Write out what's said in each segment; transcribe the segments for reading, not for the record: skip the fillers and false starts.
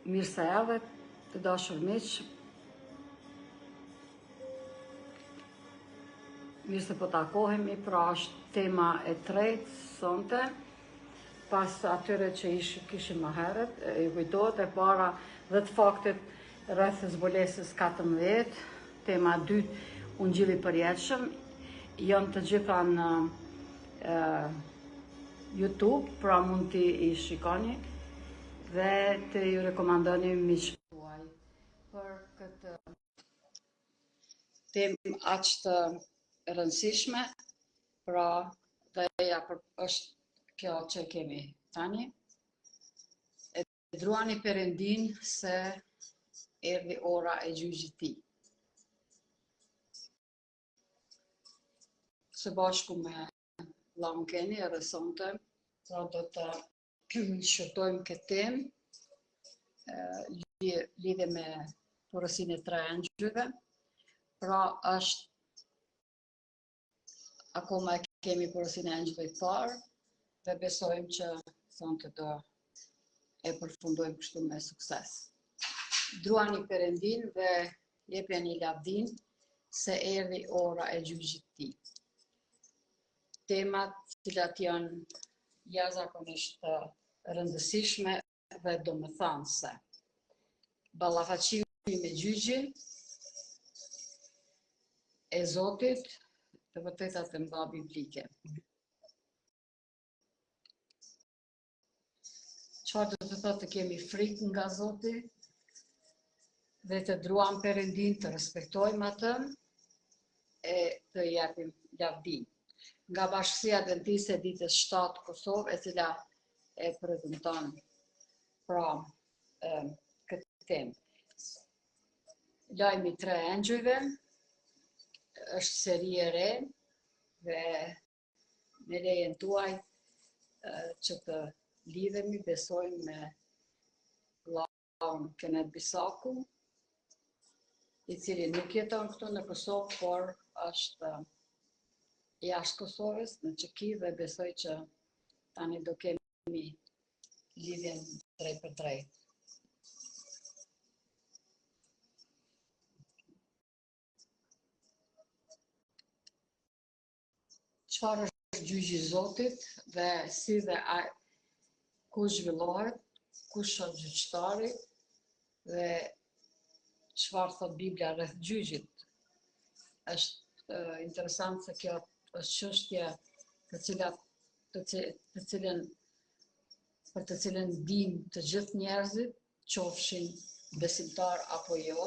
Mirë se erdhët, të dashur miq. Mirë se po takohemi, pra është tema e tretë sonte, pas atyre që kishim më herët, ju kujtohet e para 10 faktet rreth zbulesës 14, tema e dytë ungjilli i përjetshëm, janë të gjitha në YouTube, pra mund t'i i shikoni dhe të ju rekomandoni miqtë tuaj për këtë temë aq të rëndësishme, pra dhe ja është kjo që kemi tani. E druani Perëndin se erdhi ora e gjyqit të tij. Së bashku me vllaun Keni edhe sonte, pra do të shqyrtojmë këtë temë lidhe me porosinë e 3 angjujve. Pra është akoma kemi porosinë e angjujve të parë dhe besojmë që sonte do e përfundojmë kështu me sukses. Druani Perëndin dhe jepjeni lavdin se erdhi ora e gjyqit të tij. Temat cilat janë jashtëzakonisht të rëndësishme dhe domethënëse. Ballafaqimi me gjyqin e Zotit, të vërtetat e mëdha biblike. Çfarë do të thotë të kemi frikë nga Zoti dhe të druam Perëndin, të respektojmë atë e të japim lavdin. Nga Bashkësia Adventiste e Ditës 7 Kosovë, e cila e prezanton pra këtë temë. Lajmi i 3 angjujve është seri e re dhe me lejen tuaj që të lidhemi, besojmë me vllaun Kenet Bisaku, i cili nuk jeton këtu në Kosovë, por është jashtë Kosovës, në Çeki, dhe besoj që tani do kemi lidhjen drejt për drejt. Çfarë është gjyqi i Zotit dhe si dhe ku zhvillohet, kush është gjyqtari dhe çfarë thot Bibla rreth gjyqit. Është interesant se kjo është çështje për të cilën dim të gjithë njerëzit, qofshin besimtar apo jo.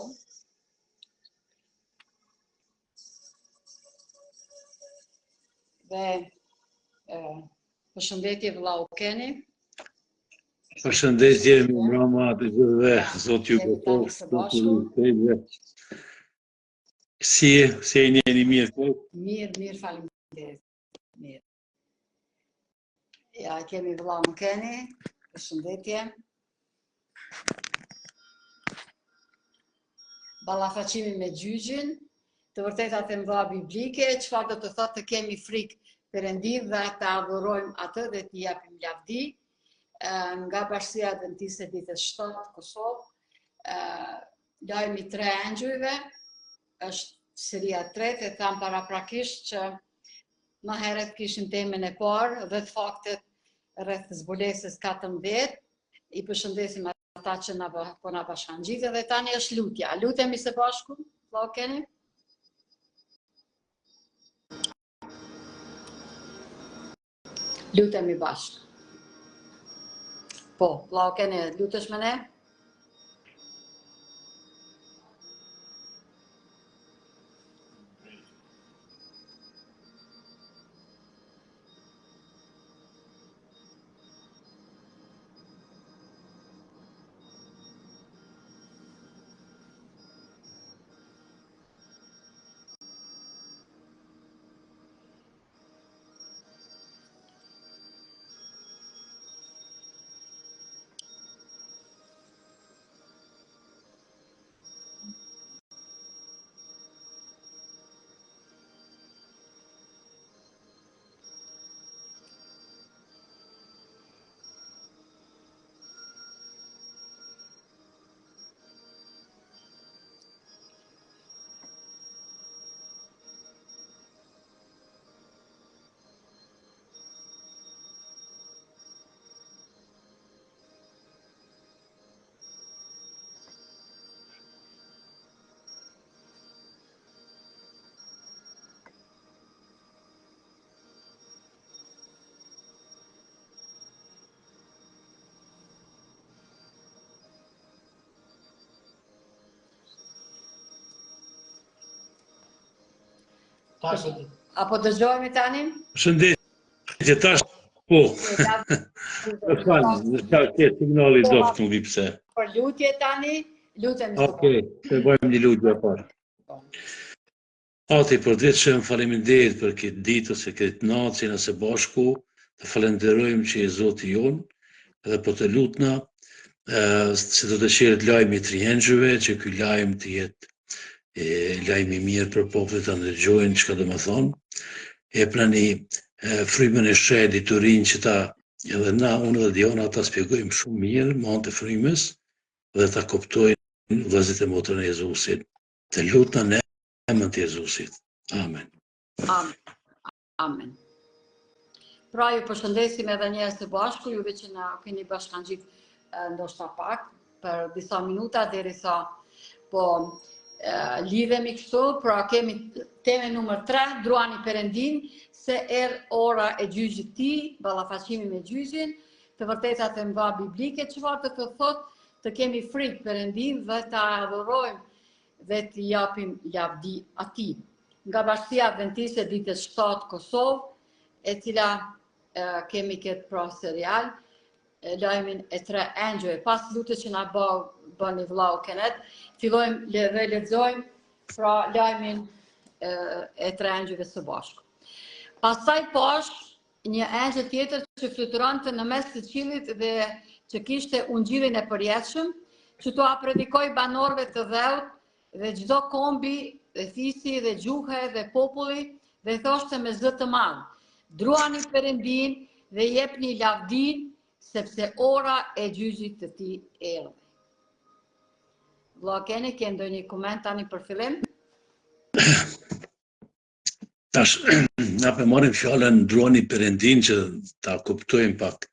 Dhe përshëndetje vllau Keni. Përshëndetje, mbrëma të gjithëve, Zoti ju beqoftë. Si jeni mirë? Mirë, faleminderit. Mirë. Ja, kemi vllaun Keni, përshëndetje. Ballafaqimi me gjyqin, të vërtetat e mëdha biblike, çfarë do të thotë të kemi frikë Perëndin dhe të adhurojmë atë dhe t'i japim lavdi. Nga Bashkësia Adventiste e Ditës 7 Kosovë, lajmi i 3 angjujve është seria e tretë, e tham paraprakisht që më herët kishim temën e parë, 10 faktet rreth zbulesës 14, i përshëndesim ata që po na bashkangjitën dhe tani është lutja. Lutemi së bashku, vllau Keni. Lutemi bashkë. Po, vllau Keni, lutesh me ne? Apo dëgjojmë tani? Shëndetje, tash po. Më falë, ke signali doft, nuk di pse. Për lutje tani, lutem zot. Okej, të bëjmë një lutje parë. Ati, për vetëm faleminderit për këtë ditë ose këtë natë që na së bashku, të falenderojmë që je Zoti jon, edhe po të lutna se do të shëret lajmi i triengjëve, që ky lajm të jetë lajmi i mirë për popullit të ndëgjojnë çka do të thonë. E prani frymën e sheh diturin që ta edhe na unë dhe Diona ta shpjegojmë shumë mirë me të frymës dhe ta kuptojnë vëllezërit e motrën e Jezusit. Të lutna në emrin e Jezusit. Amen. Amen. Pra ju përshëndesim edhe një herë së bashku, juve që na keni bashkangjit ndoshta pak për disa minuta derisa po lidhemi kështu, pra kemi temën numër 3, druani Perëndin, se ora e gjyqit ti, ballafaqimi me gjyqin, të vërtetat e mba biblike, çfarë të thotë, të kemi frikë Perëndin dhe ta adhurojmë dhe të japim lavdi atij. Nga Bashkia Adventiste ditës 7 Kosovë, e cila kemi këtë pra serial, lajmin e 3 engjëve. Pas lutjes që na bëni vllau Kenet, fillojmë dhe lexojmë pra lajmin e 3 engjëve së bashku. Pastaj pash një engjël tjetër që fluturonte në mes të qiellit dhe që kishte ungjillin e përjetshëm, që t'ua predikoi banorëve të dheut dhe çdo kombi dhe fisi dhe gjuhë dhe populli dhe thoshte me zë të madh: druani Perëndin dhe jepni lavdin, sepse ora e gjyqit të tij erdhi. Vlla Keni, ke ndonjë koment tani për fillim? Tash, na për marrim fjallën druani Perëndin që ta kuptojmë pak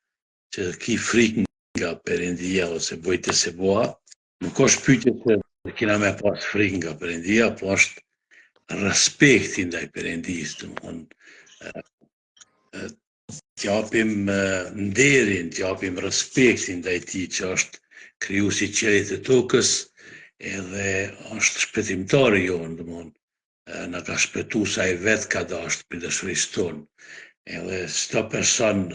që ki frikë nga Perëndia ose bojtë se boa, nuk është pyetje se kena me pas frikë nga Perëndia, po është respekti ndaj Perëndisë, domthonë t'japim nderin, t'japim respektin ndaj tij që është krijuesi i qiellit dhe tokës, edhe është shpëtimtari jonë, domthonë na ka shpëtu sa i vetë ka dashur për dashurisë tonë. Edhe çdo person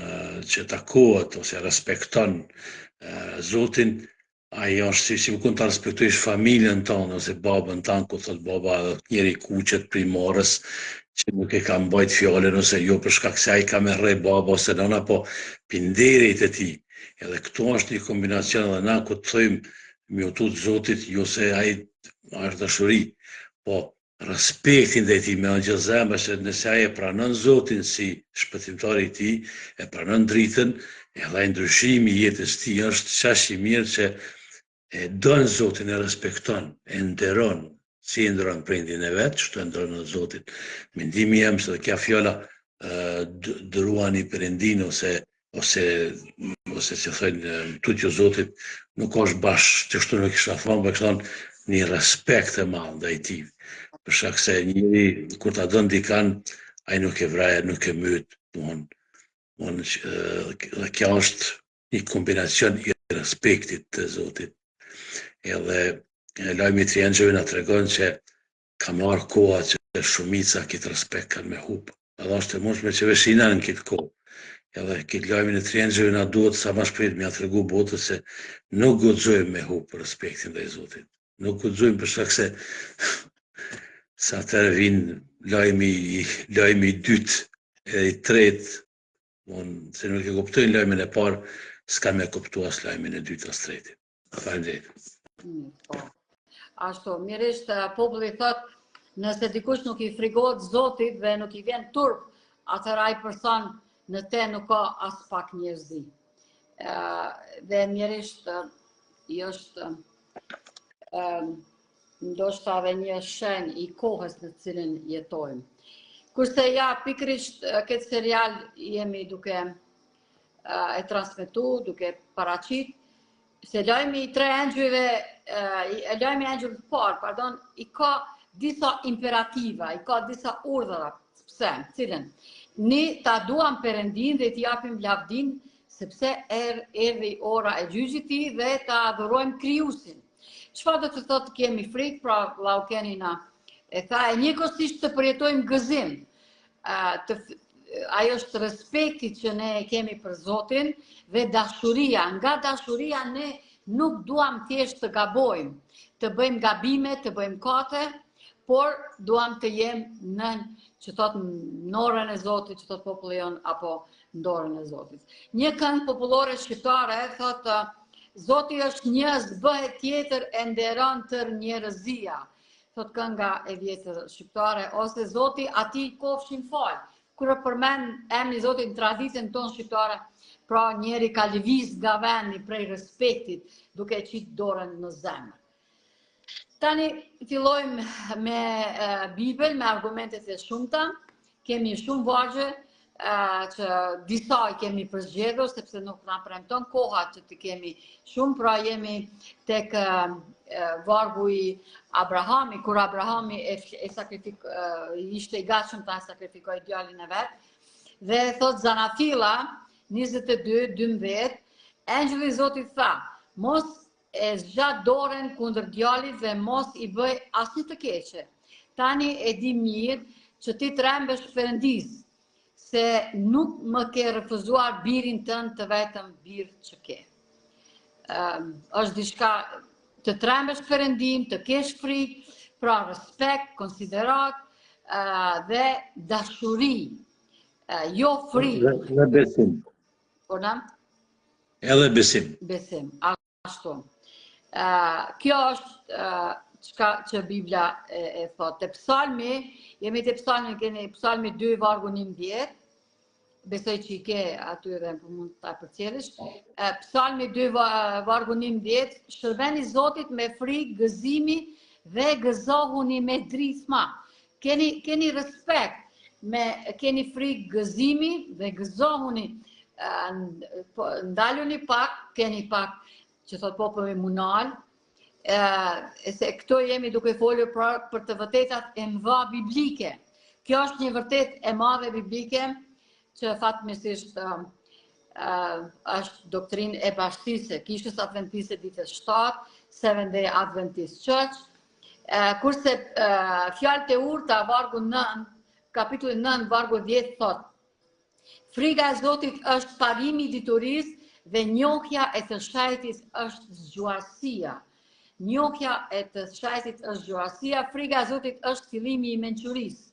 që takohet ose respekton Zotin, ai është si më ta respektojsh familjen tonë ose babën tanë, ku thot baba njëri kuqet primorës, që nuk e ka mbajt fjallën ose jo për shkak se ai ka me rrej baba ose nana, po pinderit e tij. Edhe këtu është një kombinacion edhe na ku të thojmë me utut Zotit, jo se ai është dashuri, po respektin ndaj tij me gjithë zemrën, se nëse ai e pranon Zotin si shpëtimtari i tij, e pranon dritën, edhe ai ndryshimi i jetës tij është çaq i mirë që e don Zotin, e respekton, e nderon, si e nderon prindin e vet, kështu e nderon Zotin. Mendimi jam se kjo fjala druani Perëndin ose si thënë tutje Zotit, nuk është bashkë që kështu nuk kisha thonë, për kështu një respekt e madh ndaj tij. Për shkak se njëri kur ta don dikan, ai nuk e vrajë, nuk e myt, dhe kjo është një kombinacion i respektit të Zotit. Edhe lajmi i triengjëve na tregon që ka marrë koha që shumica këtë respekt kanë me hub. Edhe është e mundshme që veshina në këtë kohë. Edhe këtë lajmin e triengjëve na duhet sa më shpejt me ia tregu botës se nuk guxojmë me hub respektin ndaj Zotit. Nuk guxojmë për shkak se sa të vinë lajmi i dytë e i tretë, se nuk e kuptojnë lajmin e parë, s'ka me kuptu as lajmin e dytë as tretë. Faleminderit. Ashtu, mirisht populli thot, nëse dikush nuk i frikohet Zotit dhe nuk i vjen turp, atëherë ai person në te nuk ka as pak njerëzi. Dhe mirisht është ndoshta edhe një shenjë i kohës në cilën jetojmë. Kurse ja, pikrisht këtë serial jemi duke e transmetu, duke paraqit, se lajmi i 3 engjëve, lajmi i engjëve të parë, pardon, i ka disa imperativa, i ka disa urdhra, pse, cilën ne ta duam Perëndin dhe t'i japim lavdin, sepse erdhi ora e gjyqit tij dhe ta adhurojmë krijuesin. Çfarë do të thotë kemi frikë, pra vllau Keni na E tha, e njëkohësisht të përjetojmë gëzim. Ajo është respekti që ne kemi për Zotin dhe dashuria. Nga dashuria ne nuk duam thjesht të gabojmë, të bëjmë gabime, të bëjmë kate, por duam të jemë që thot në orën e Zotit, që thot populli jon, apo në dorën e Zotit. Një këngë popullore shqiptare thotë, Zoti është një, zbëhet tjetër e nderon tër njerëzia. Thot kënga e vjetër shqiptare, ose Zoti ati kofshin fal. Kur e përmend emri i Zotit në traditën tonë shqiptare, pra njeri ka lëviz nga vendi prej respektit, duke qitë dorën në zemër. Tani fillojmë me Bibel, me argumentet e shumta. Kemi shumë vargje që disa i kemi përzgjedhur, sepse nuk na premton koha që të kemi shumë, pra jemi tek vargu i Abrahami, kur Abrahami ishte i gatshëm ta sakrifikoj djalin e vet. Dhe thot Zanafila 22:12, engjëlli i Zotit tha, mos e zgjat dorën kundër djalit dhe mos i bëj asnjë të keqe. Tani e di mirë që ti trembesh Perëndis, se nuk më ke refuzuar birin tënd të vetëm bir që ke. Është diçka të trembesh Perëndim, të kesh frikë, pra respekt, konsiderat dhe dashuri, jo frikë. Dhe besim. Edhe besim. Besim, ashtu. Kjo është çka që Bibla e thotë. Te Psalmi, jemi te Psalmi, keni Psalmi 2 vargu 11. Besoj që i ke aty dhe mund ta përcjellësh. Psalmi 2 vargu 11, shërbeni Zotit me frikë, gëzimi dhe gëzohuni me drithma. Keni respekt, keni frikë, gëzimi dhe gëzohuni. Ndaluni pak, keni pak, që thot populli munal, se këto jemi duke folur për të vërtetat e mëdha biblike. Kjo është një vërtet e madhe biblike, që fatmirësisht është doktrinë e bashkësisë së Kishës Adventiste ditës 7, Seventh Day Adventist Church, kurse fjalët e urta vargu 9, kapitulli 9 vargu 10 thot: Frika e Zotit është pagimi i diturisë dhe njohja e të shajtit është zgjuarësia. Njohja e të shajtit është zgjuarësia, frika e Zotit është fillimi i mençurisë.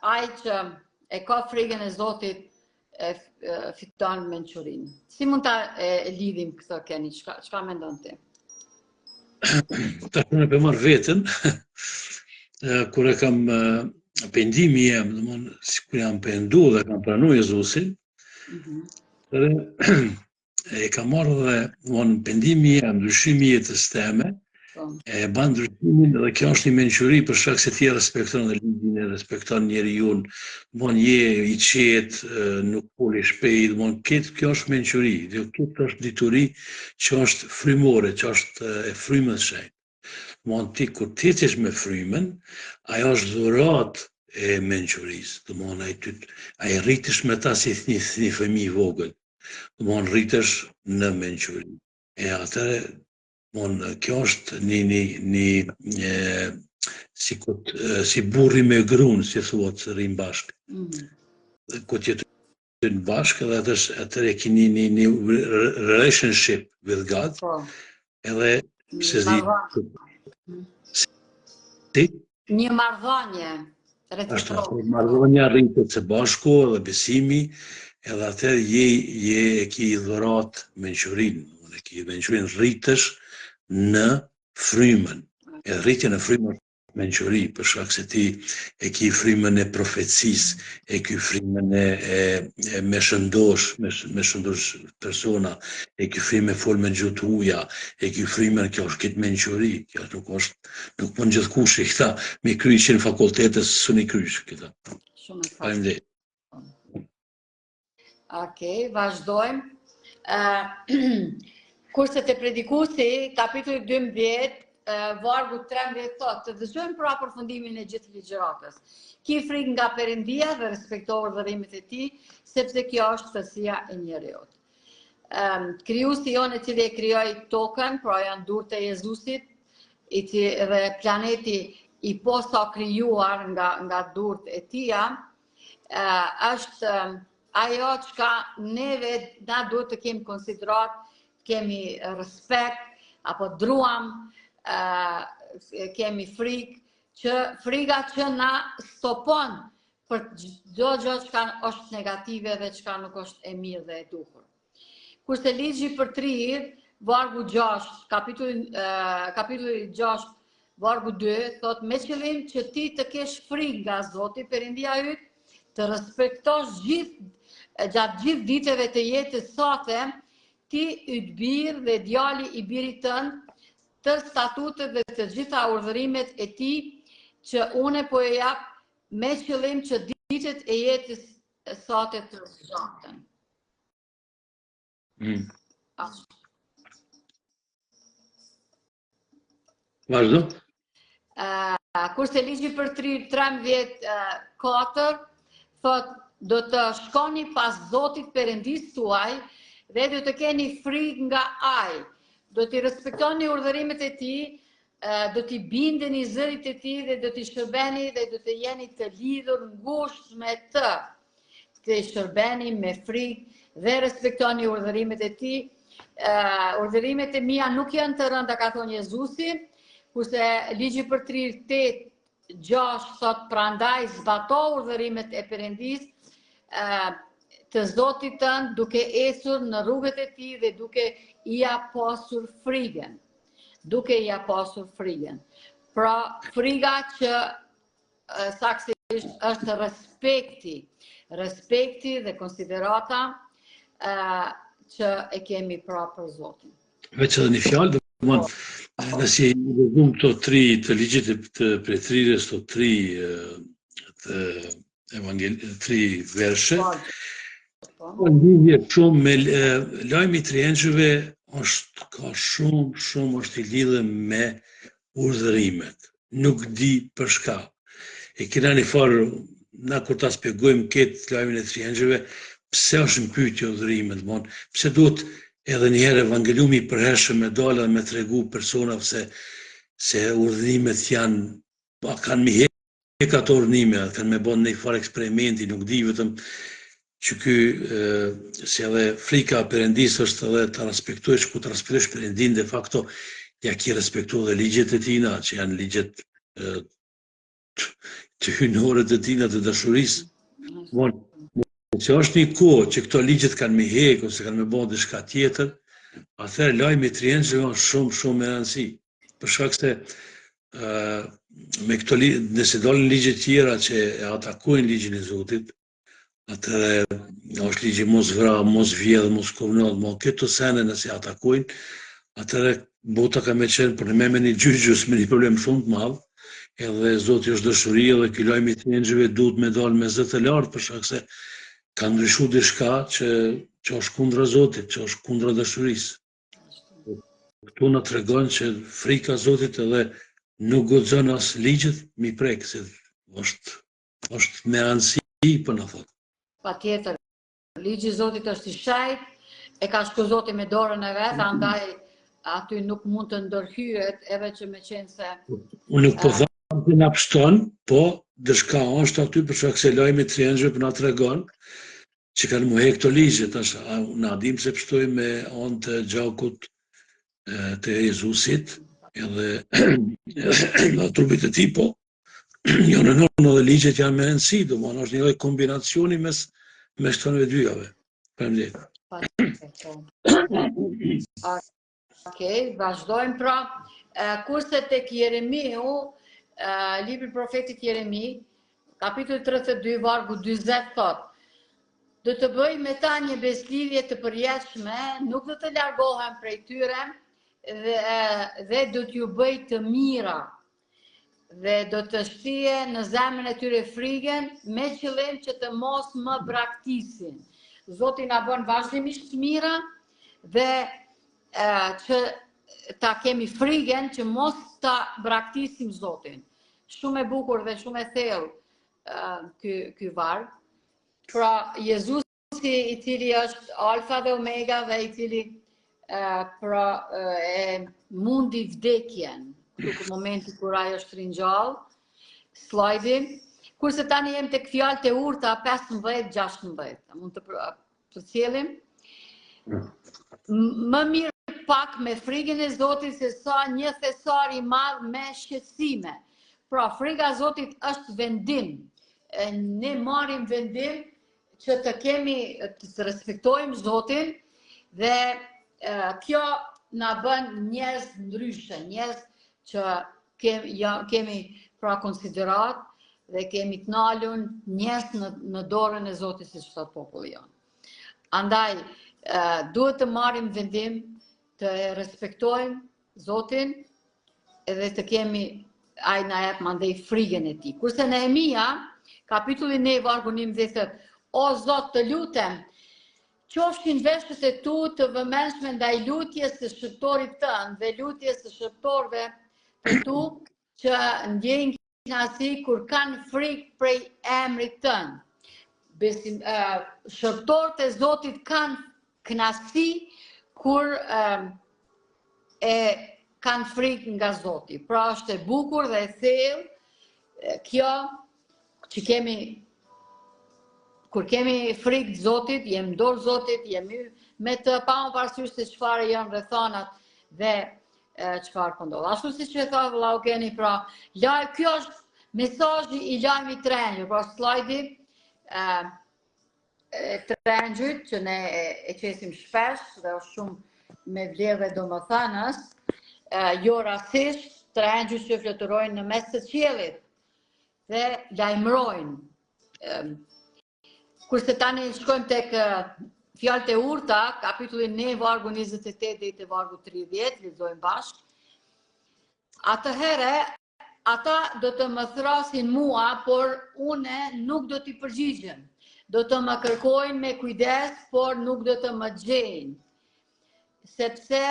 Ai që e ka frikën e Zotit fiton mençurinë. Si mund ta lidhim këtë, Keni? Çka mendon ti? Tash unë e marr veten, kur e kam pendimi jam, domthonë sikur jam pendu dhe kam pranuar Jezusin. E kam marrë dhe pendimi jam, ndryshimi i jetës time, e ban ndryshimin dhe kjo është një mençuri për shkak se ti respekton dhe ligjin, e respekton njeriu, je i qetë, nuk poli shpejt, kjo është mençuri, kjo është dituri që është frymore, që është e frymës shenjtë. Ti kur ti ecesh me frymën, ajo është dhuratë e mençurisë. Ai rritesh me ta si një fëmijë i vogël. Rritesh në mençuri. E atëre kjo është si burri me gruan, si thuhet, rrin bashkë. Kur ti jetojnë bashkë, edhe atëre keni një relationship with God. Edhe një marrëdhënie. Marrëdhënia rritet së bashku edhe besimi, edhe atëherë je e ki dhuratë mençurinë. Mençurinë rritesh në frymën. E rritje në frymën mençuri, për shkak se ti e ki frymën e profecisë, e ki frymën e me shëndosh persona, e ki frymën e fol me gjuhë të huaja, e ki frymën, kjo është këtë mençuri, kjo nuk mund gjithkush i këta me kryqin fakultetës suni kryq këta. Faleminderit. Okej, vazhdojmë. Kurse te Predikuesi, kapitulli 12, vargu 13 thotë, të dëgjojmë për përfundimin e gjithë ligjëratës. Ki frikë nga Perëndia dhe respekto urdhërimet e tij, sepse kjo është thësia e njerëzit. Krijuesi jonë i cili e krijoi tokën, pra janë durët e Jezusit, dhe planeti i posa krijuar nga durt e tia, është ajo që na duhet të kemi konsiderat, kemi respekt, apo druam, kemi frikë, frika që na stopon për çdo gjë që është negative dhe që nuk është e mirë dhe e duhur. Kurse ligji për trirë, vargu 6, kapitulli 6, vargu 2, thot me qëllim që ti të kesh frikë nga Zoti, Perëndia yt, të respektosh gjatë gjithë ditëve të jetës sate, ti yt birë dhe djali i birit tënd, të statutet dhe të gjitha urdhërimet e tij që unë po e jap me qëllim që ditët e jetës sate të zgjaten. Vazhdo. Kurse ligji për 13:4 thot do të shkoni pas Zotit Perëndis tuaj dhe do të keni frikë nga ai. Do t'i respektoni urdhërimet e tij, do t'i bindeni zërit e tij dhe do t'i shërbeni dhe do të jeni të lidhur ngushtë me të. Të shërbeni me frikë dhe respektoni urdhërimet e tij. Urdhërimet e mia nuk janë të rënda, ka thonë Jezusi, kurse ligji për 38:6 thot prandaj zbato urdhërimet e Perëndis të Zotit tënd duke ecur në rrugët e tij dhe duke i pasur frikën. Pra frika që saktësisht është respekti dhe konsiderata që e kemi pra për Zotin. Veç edhe një fjalë, nëse i lexojmë këto 3 të ligjit të pretrirës, këto 3 vershe, lidhje shumë me lajmi i 3 engjëve ka shumë është i lidhur me urdhërimet. Nuk di për shka. E kena një farë, na kur ta spjegojmë këtë lajmin e 3 engjëve, pse është në pyetje urdhërimet, pse duhet edhe njëherë evangeliumi i përhershëm me dalë me tregu personave se urdhërimet kanë mi hek ato urdhërime, kanë me bën një farë eksperimenti, nuk di vetëm që si edhe frika Perëndis është edhe ta respektojsh, ku ta respektojsh Perëndin, de facto ja ki respektu dhe ligjet e tina, që janë ligjet të hynore të tina të dashurisë. Që është një kohë që këto ligjet kanë me hek, ose kanë me bën diçka tjetër, atëherë lajmi i 3 engjëve është shumë me rëndësi. Për shkak se me këto nëse dalin ligje tjera që e atakojnë ligjin e Zotit, atëherë është ligji mos vra, mos vjedh, mos kovnod, këto sene nëse atakojnë, atëherë bota ka me qenë për me një gjyqës me një problem shumë të madh, edhe Zoti është dëshuri dhe ky lajm i 3 engjëve duhet me dalë me zë të lartë, për shkak se ka ndryshu diçka që është kundra Zotit, që është kundra dashurisë. Këtu na tregon që frika Zotit edhe nuk guxon as ligjet mi prek, se është me anësi, po na thot. Patjetër, ligji i Zotit është i shajt, e ka shku Zoti me dorën e vet, andaj aty nuk mund të ndërhyet, edhe që me qenë se... Unë nuk po tham që na pështon, po diçka është aty për shkak se lajmi i 3 engjëve na tregon që kanë muhe këto ligje, tash na dim se pështoj me anë të gjakut të Jezusit, edhe në trupit e tij, po jo në normën dhe ligjet janë me rëndësi, domethënë është një lloj kombinacioni mes këtyre dyjave. Faleminderit. Okej, vazhdojmë pra. Kurse tek Jeremiu, libri profetit Jeremi, kapitulli 32, vargu 40 thot: do të bëj me ta një beslidhje të përjetshme, nuk do të largohem prej tyre, dhe do t'ju bëj të mira, dhe do të shtije në zemrën e tyre frikën, me qëllim që të mos më braktisin. Zoti na bën vazhdimisht të mira, dhe që ta kemi frikën që mos ta braktisim Zotin. Shumë e bukur dhe shumë e thellë ky varg. Pra Jezusi i cili është Alfa dhe Omega dhe i cili e mundi vdekjen, në momenti kur ai është ringjall, slajdi. Kurse tani jem tek fjalët e urta 15-16. Mund të përcjellim. Më mirë pak me frikën e Zotit se sa një thesar i madh me shqetësime. Pra, frika e Zotit është vendim. Ne marrim vendim që të respektojmë Zotin dhe kjo na bën njerëz ndryshe, njerëz që kemi pra konsiderat dhe kemi të nalun njerëz në dorën e Zotit si çdo populli jon. Andaj duhet të marrim vendim të respektojmë Zotin edhe të kemi ai na jep mandej frikën e tij. Kurse Nehemia, kapitulli 9 vargu 19, o Zot, të lutem, qofshin veshët e tu të vëmendshme ndaj lutjes së shërptorit tënd dhe lutjes së shërptorëve të tu që ndjejnë kënaqësi kur kanë frikë prej emrit tënd. Shërptorët e Zotit kanë kënaqësi kur kanë frikë nga Zoti. Pra është e bukur dhe e thellë kjo që kur kemi frikë Zotit, jemi dorë Zotit, jemi me të pamë parasysh se çfarë janë rrethanat dhe çfarë po ndodh. Ashtu siç e tha vëllau Keni, pra, kjo është mesazhi i lajmit trengjur, pra slajdi trengjit që ne e qesim shpesh dhe është shumë me vlerë domethënës, jo rastisht trengjit që fluturojnë në mes të qiellit dhe lajmërojnë. Kurse tani shkojmë tek fjalët e urta, kapitulli 9, vargu 28 deri te vargu 30, lexojmë bashkë. Atëherë, ata do të më thrasin mua, por une nuk do t'i përgjigjem. Do të më kërkojnë me kujdes, por nuk do të më gjejnë. Sepse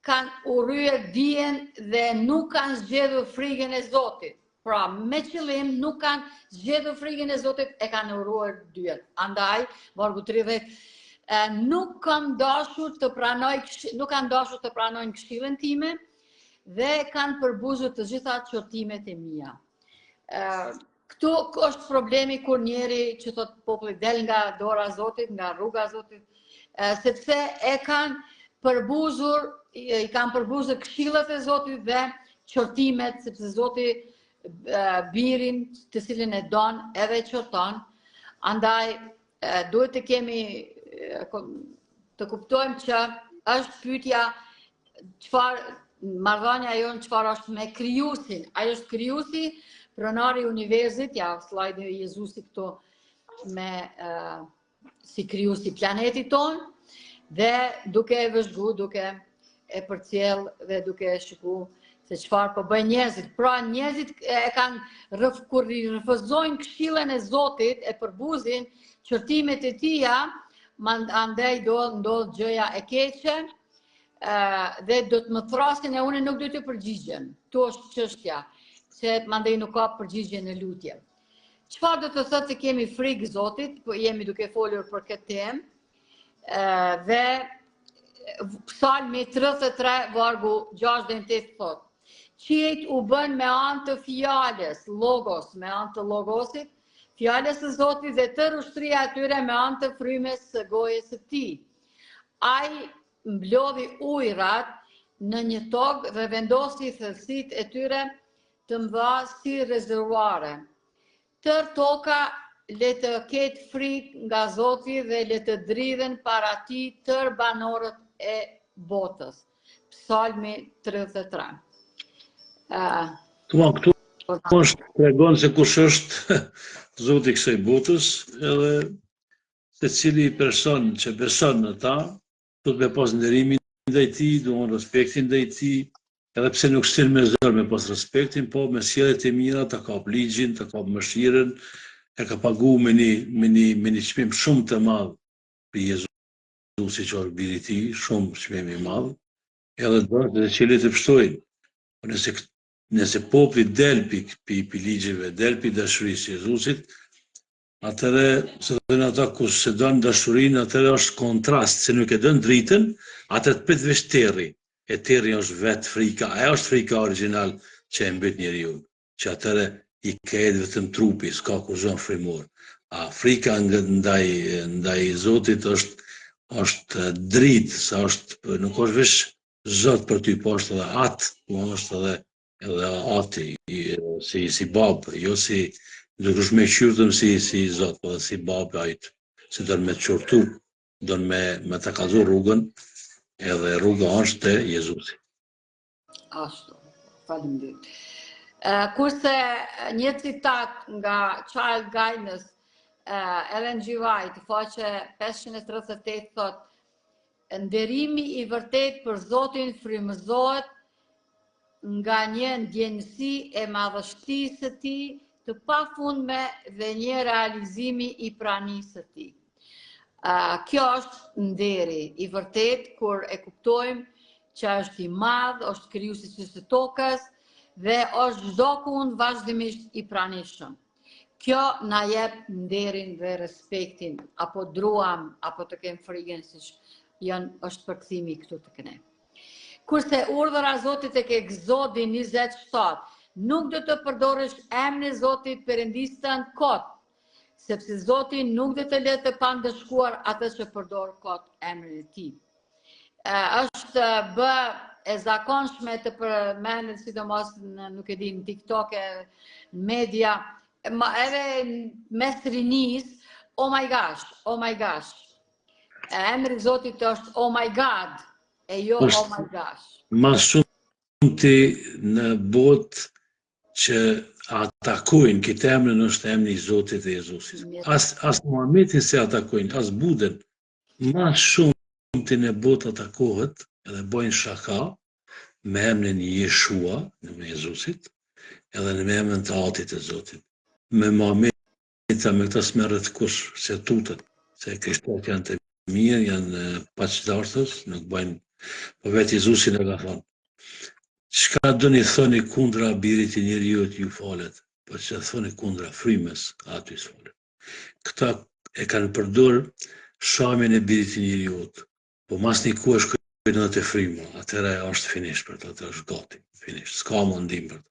kanë urryer dijen dhe nuk kanë zgjedhur frikën e Zotit. Pra, me qëllim nuk kanë zgjedhur frikën e Zotit, e kanë urruar dyert. Andaj, vargu 30, nuk kanë dashur të pranojnë këshillën time dhe kanë përbuzur të gjitha qortimet e mia. Këtu është problemi kur njeri që thot populli del nga dora e Zotit, nga rruga e Zotit, sepse i kanë përbuzur këshillat e Zotit dhe qortimet, sepse Zoti birin të cilin e don edhe qorton. Andaj duhet të kemi të kuptojmë që është pyetja çfarë marrëdhënia jonë çfarë është me krijuesin. Ai është krijuesi, pronari i universit, ja slajdi i Jezusit këtu me si krijuesi planetit ton dhe duke e vëzhgu, duke e përcjell dhe duke e shikuar se çfarë po bëjnë njerëzit. Pra njerëzit kur i refuzojnë këshillën e Zotit, e përbuzin qortimet e tija, andaj do ndodh gjëja e keqe dhe do të më thrasin e unë nuk do të përgjigjem. Tu është çështja, se mandej nuk ka përgjigje në lutje. Çfarë do të thotë se kemi frikë Zotit, po jemi duke folur për këtë temë, dhe Psalmi 33 vargu 6 dhe 8 thotë: Qiejt u bën me anë të fjalës, logos, me anë të logosit, fjalës së Zotit dhe tërë ushtria e tyre me anë të frymës së gojës së tij. Ai mblodhi ujërat në një tokë dhe vendosi thellësitë e tyre të mëdha si rezervuare. Tërë toka le të ketë frikë nga Zoti dhe le të dridhen para tij tërë banorët e botës. Psalmi 33. Këtu është tregon se kush është Zoti i kësaj botës, edhe secili person që beson në ta, do të me pas nderimin ndaj tij, domthonë respektin ndaj tij, edhe pse nuk shtin me zor me pas respektin, po me sjelljet e mira ta kap ligjin, ta kap mëshirën, e ka pagu me një çmim shumë të madh për Jezusi që është biri i tij, shumë çmim i madh, edhe dorë të cilit të pështojnë. Nëse populli del pi ligjeve, del pi dashurisë së Jezusit, atëre, se thënë ata kush se don dashurinë, atëre është kontrast, se nuk e don dritën, atëre të prit veç terri. E terri është vetë frika, ajo është frika origjinal që e mbet njeriu, që atëre i ketë vetëm trupi, s'ka kur zonë frimor. Frika ndaj Zotit është dritë, nuk është vesh Zot për ty, po është edhe atë, po është edhe ati, si babë, jo si, nuk është me qyrtëm si Zot, po dhe si babë ajtë, si dërë me të qërtu, dërë me të kazu rrugën, edhe rruga është te Jezusi. Ashtu, faleminderit. Kurse një citat nga Child Guidance, Ellen G. White, faqe 538 thot, nderimi i vërtet për Zotin frymëzohet nga një ndjenësi e madhështisë së tij të pafundme dhe një realizimi i pranisë së tij. Kjo është nderi i vërtet kur e kuptojmë që është i madh, është krijuesi së tokës dhe është çdo kund vazhdimisht i pranishëm. Kjo na jep nderin dhe respektin, apo druam, apo të kem frikën siç është përkthimi këtu të ne. Kurse urdhëra e Zotit tek Eksodi 27, nuk do të përdorësh emrin e Zotit Perëndis tënd kot, sepse Zoti nuk do të lë të pandëshkuar atë që përdor kot emrin e tij. Është bë e zakonshme të përmendet sidomos nuk e di në TikTok e media, edhe mes rinis, oh my gosh. Emri i Zotit është oh my god, e jo oh my gosh. Ma shumë ti në botë që atakojnë këtë emrin është emri i Zotit dhe Jezusit. As Muhamedit se atakojnë, as Budën, ma shumë ti në botë atakohet edhe bojnë shaka me emrin Jeshua, në Jezusit, edhe në emrin të Atit të Zotit. Me Muhamedit, me këta smerët kush, se tutën, se krishterët janë të mirë, janë paqëdartës, nuk bëjnë, po vetë Jezusi në ka thonë. Çka do një thoni kundra birit i njeriut ju falet, po që thoni kundra frymës, aty s'falet. Këta e kanë përdor shamin e birit i njeriut, po mas një ku është kujnë dhe të fryma, atëra është finish për të, atë është gati, finish, s'ka mundim për të.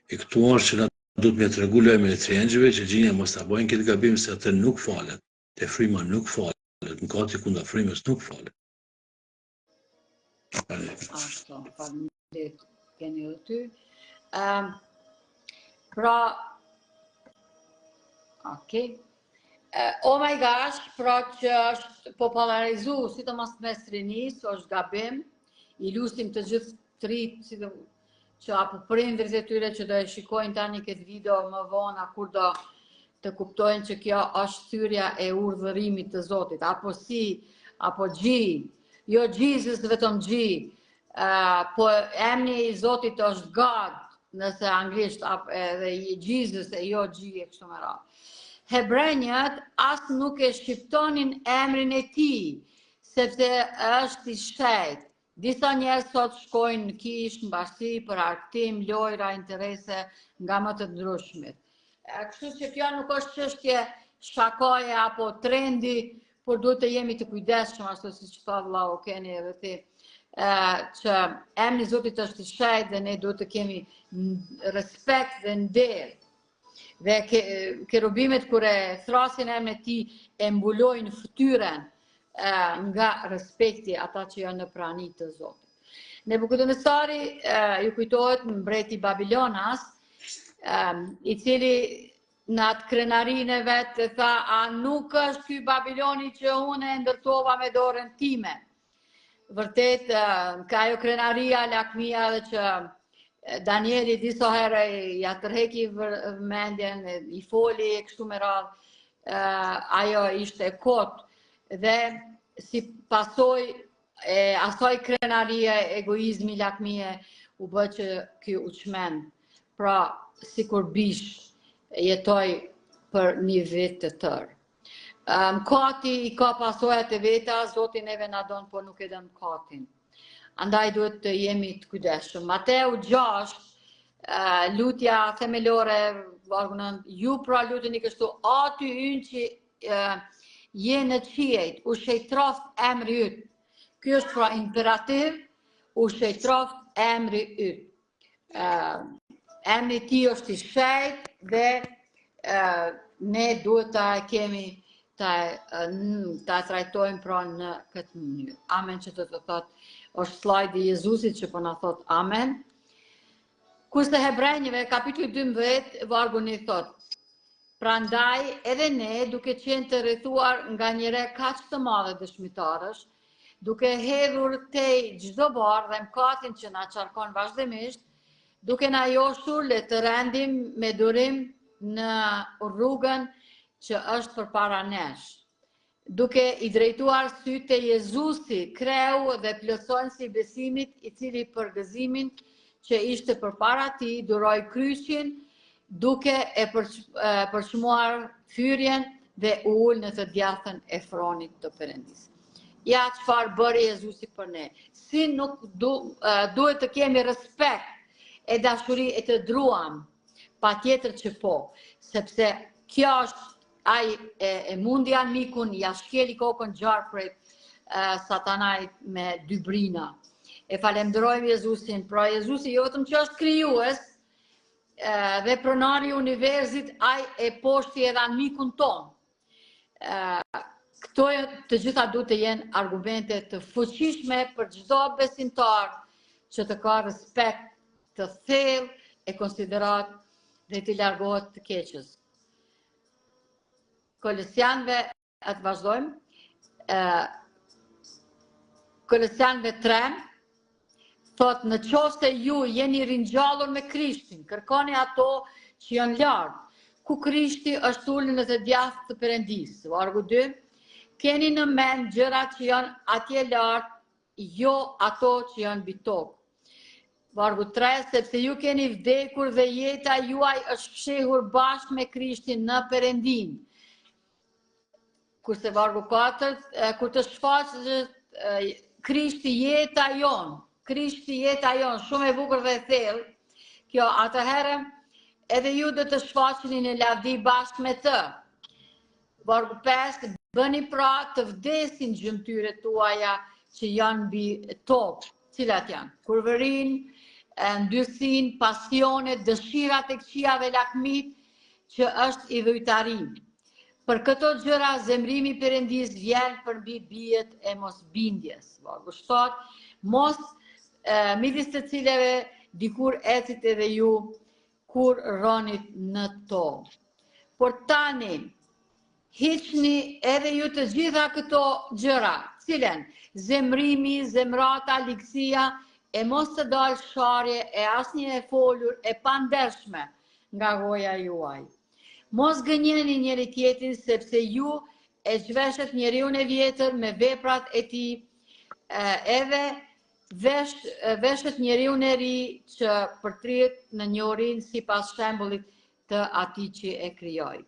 E këtu është që na duhet me të regu lojme e të rjengjëve që gjinja mos të bojnë këtë gabim se atë nuk falet, të fryma nuk falet, në kati kunda frymës nuk falet. Ashtu, faleminderit keni edhe ty. Pra, oh my gosh, pra që është popularizu, sidomos mes rinis, është gabim, i lusim të gjithë trit, që apo prindërit e tyre që do e shikojnë tani këtë video më vonë, kur do të kuptojnë që kjo është thyrja e urdhërimit të Zotit, apo apo G, jo Jesus vetëm G, po emri i Zotit është God, nëse anglisht, edhe Jesus e jo G e kështu me radhë. Hebrejnët as nuk e shqiptonin emrin e tij, sepse është i shejt. Disa njerëz sot shkojnë në kish, në bashki, për argëtim, lojra, interese nga më të ndryshmit. Kështu që kjo nuk është çështje shakaje apo trendi, por duhet të jemi të kujdesshëm, ashtu siç thot vllau Keni edhe ti, që emri i Zotit është i shejt dhe ne duhet të kemi respekt dhe nder. Dhe kerubimet kur e thrasin emrin e tij e mbulojnë fytyrën nga respekti ata që janë në prani të Zotit. Nebukadnesari ju kujtohet mbreti Babilonas, i cili në atë krenarinë e vetë tha, a nuk është ky Babiloni që unë e ndërtova me dorën time. Vërtet, ka ajo krenaria, lakmia dhe që Danieli disa herë ja tërheki mendjen, i foli e kështu me radhë, ajo ishte kot. Dhe si pasoj e asaj krenarie, egoizmi, lakmie, u bë që ky u çmen. Pra, si kur bish jetoj për një vit të tërë. Kati i ka pasojat e veta, Zoti neve na don, po nuk e don katin. Andaj duhet të jemi të kujdesshëm. Mateu 6, lutja themelore, ju pra luteni kështu, aty ynë që je në qiejt, u shejtroft emri yt. Ky është pra imperativ, u shejtroft emri yt. Emri ti është i shejt dhe ne duhet ta kemi ta trajtojmë pra në këtë mënyrë. Amen që të thot, është slajdi i Jezusit që po na thot amen. Kurse Hebrejve, kapitulli 12, vargu 1 thot, prandaj edhe ne, duke qenë të rrethuar nga një re kaq të madhe dëshmitarësh, duke hedhur tej çdo barë dhe mkatin që na qarkon vazhdimisht, duke na joshur le të rendim me durim në rrugën që është përpara nesh, duke i drejtuar sytë e Jezusi, kreu dhe plotësuesi i besimit, i cili për gëzimin që ishte përpara tij duroi kryqin, duke e përçmuar thyrjen dhe u ul në të djathën e fronit të Perëndisë. Ja çfarë bëri Jezusi për ne. Si nuk duhet të kemi respekt e dashuri e të druam, patjetër që po, sepse kjo është ai e mundi mikun, ja shkeli kokën gjarë prej satanait me dy brina. E falenderojmë Jezusin, pra Jezusi jo vetëm që është krijues dhe pronari i universit, ai e poshti edhe mikun ton. Këto të gjitha duhet të jenë argumente të fuqishme për çdo besimtar që të ka respekt të thellë e konsiderat dhe të largohet të keqës. Kolosianëve, atë vazhdojmë, Kolosianëve 3, thot, në qoftë se ju jeni ringjallur me Krishtin, kërkoni ato që janë lart, ku Krishti është ulur në të djathtë të Perëndisë. Vargu 2, keni në mend gjërat që janë atje lart, jo ato që janë mbi tokë. Vargu 3, sepse ju keni vdekur dhe jeta juaj është fshehur bashkë me Krishtin në Perëndinë. Kurse vargu 4, kur të shfaqet Krishti jeta jon, shumë e bukur dhe e thellë, kjo atëherë edhe ju do të shfaqeni në lavdi bashkë me të. Vargu 5, bëni pra të vdesin gjymtyrët tuaja që janë mbi tokë, cilat janë kurvërinë, ndyrsinë, pasionet, dëshirat e këqija dhe lakmit që është idhujtari. Për këto gjëra zemrimi Perëndis vjen përmbi bijet e mosbindjes. Vargu 7, mos midis të cileve dikur ecit edhe ju kur rronit në to. Por tani hiqni edhe ju të gjitha këto gjëra, cilen zemrimi, zemrata, ligësia, e mos të dalë sharje e asnjë e folur e pandershme nga goja juaj. Mos gënjeni njëri tjetrin, sepse ju e zhveshet njeriun e vjetër me veprat e tij, edhe veshet njeriun e ri që përtrihet në njohurinë sipas shembullit të atij që e krijoi.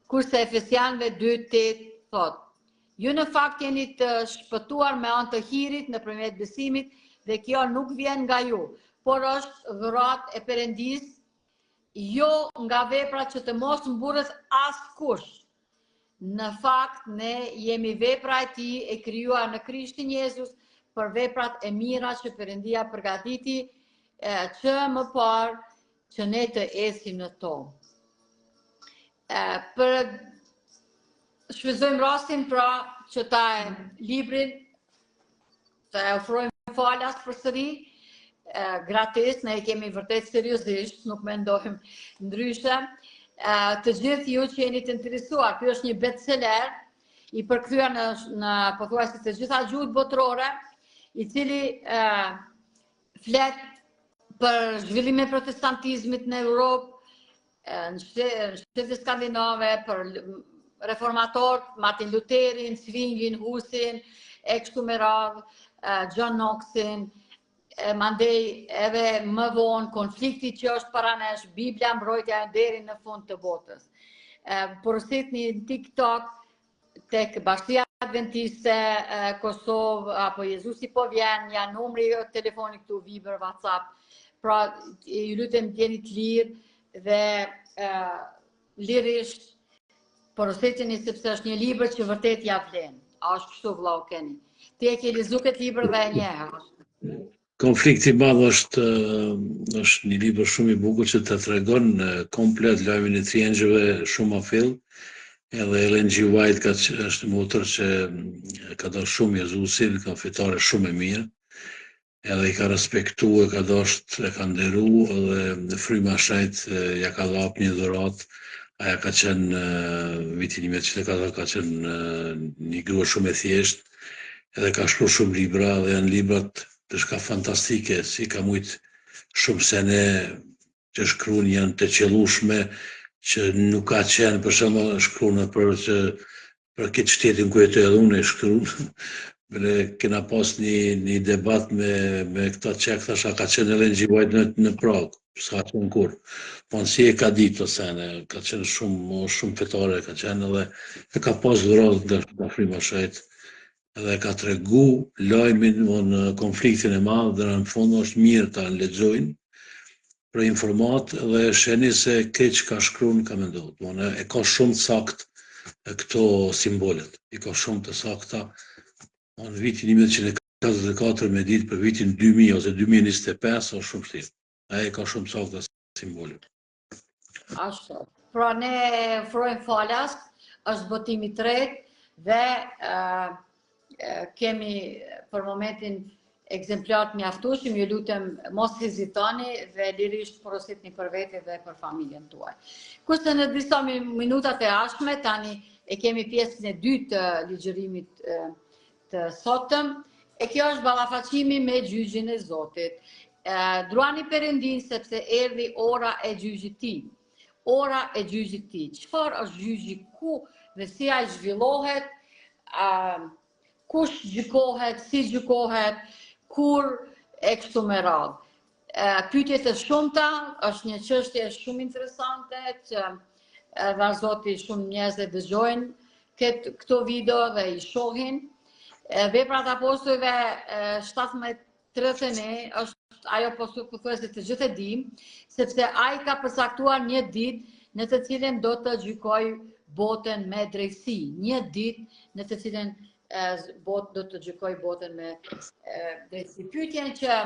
Kurse Efesianëve 2:8 thot, ju në fakt jeni të shpëtuar me anë të hirit nëpërmjet besimit, dhe kjo nuk vjen nga ju, por është dhuratë e Perëndisë, jo nga veprat që të mos mburret askush. Në fakt, ne jemi vepra e tij e krijuar në Krishtin Jezus për veprat e mira që Perëndia përgatiti që më parë që ne të esim në to. Për shfrytëzojmë rastin pra që ta librin të ofrojmë falas përsëri, gratis, ne e kemi vërtet seriozisht, nuk mendojmë ndryshe. Të gjithë ju që jeni të interesuar, ky është një bestseller i përkthyer në pothuajse të gjitha gjuhët botërore, i cili flet për zhvillimin e protestantizmit në Europë, në shtetet skandinave, për reformatorët, Martin Lutherin, Zwinglin, Husin, e kështu me radhë, John Knoxin, mandej edhe më vonë konflikti që është para nesh, Biblia mbrojtja deri në fund të botës. Porositni në TikTok tek Bashkia Adventiste Kosovë apo Jezusi po vjen, ja numri telefoni këtu, Viber, WhatsApp. Pra ju lutem jeni të lirë dhe lirisht porositni, sepse është një libër që vërtet ja vlen. A është kështu vëllau Keni? Ti e ke lexuar këtë libër dhe e njeh? Konflikti i madh është një libër shumë i bukur që të tregon komplet lajmin e thjenjëve shumë afill. Edhe Ellen G. White është një autor që ka dashur shumë Jezusin, ka fitare shumë e mirë. Edhe i ka respektu, ka dashur, e ka nderu, edhe fryma shajt ja ka dhap një dhuratë. Aja ka qenë vitin 1940, ka qenë një grua shumë e thjeshtë, edhe ka shkruar shumë libra, dhe janë librat të shka fantastike, si ka mujtë shumë sene që shkruan janë të qellueshme, që nuk ka qenë, për shembull, shkruan për këtë shtetin ku jetoj edhe unë e shkruan. Kena pas një debat me këta çek, thasha ka qenë Ellen G. White në Prag, s'ka qenë kur. Po si e ka ditë të sene, ka qenë shumë fetare, ka qenë edhe e ka pas dhuratë nga fryma shajt, edhe ka tregu lajmin në konfliktin e madh, dhe në fund është mirë ta lexojnë për informat dhe sheni se këtë që ka shkruan ka menduar. E ka shumë sakt këto simbolet, i ka shumë të sakta. Në vitin 1944 me ditë për vitin 2000 ose 2025 është shumë shtirë. Ai ka shumë sakta simbolet. Ashtu. Pra ne ofrojmë falas, është botimi i tretë dhe kemi për momentin ekzemplar të mjaftueshëm, ju lutem mos hezitoni dhe lirisht porositni për vete dhe për familjen tuaj. Kurse në disa minutat e ardhshme tani e kemi pjesën e dytë të ligjërimit të sotëm, e kjo është ballafaqimi me gjyqin e Zotit. Druani Perëndin sepse erdhi ora e gjyqit tij. Ora e gjyqit tij. Çfarë është gjyqi, ku dhe si ai zhvillohet, kush gjykohet, si gjykohet, kur e kështu me radhë. Pyetjet e shumta, është një çështje shumë interesante që edhe Zoti shumë njerëz e dëgjojnë këto video dhe i shohin. Veprat e Apostujve 17:31 është ajo pothuajse të gjithë e dim, sepse ai ka përcaktuar një ditë në të cilën do të gjykojë botën me drejtësi, një ditë në të cilën do të gjykojë botën me drejtësi. Pyetja që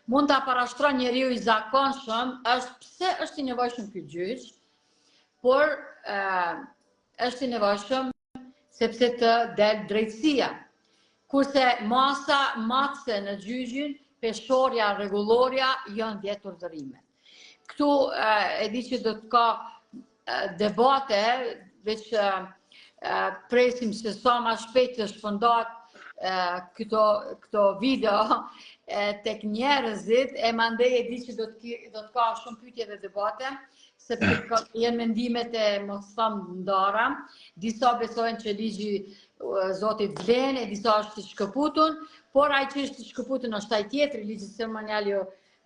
mund ta parashtron njeriu i zakonshëm është pse është i nevojshëm ky gjyq, por është i nevojshëm sepse të del drejtësia. Kurse matëse në gjyqin, peshorja, rregulloria janë 10 urdhërime. Këtu e di që do të ka debate, veç presim se sa më shpejt të shpëndohet këto video tek njerëzit, e mandej e di që do të ka shumë pyetje dhe debate, sepse janë mendimet e mos them ndara, disa besojnë që ligji Zotit vlen, e disa është i shkëputun, por ai që është i shkëputun është ai tjetri, ligji ceremonial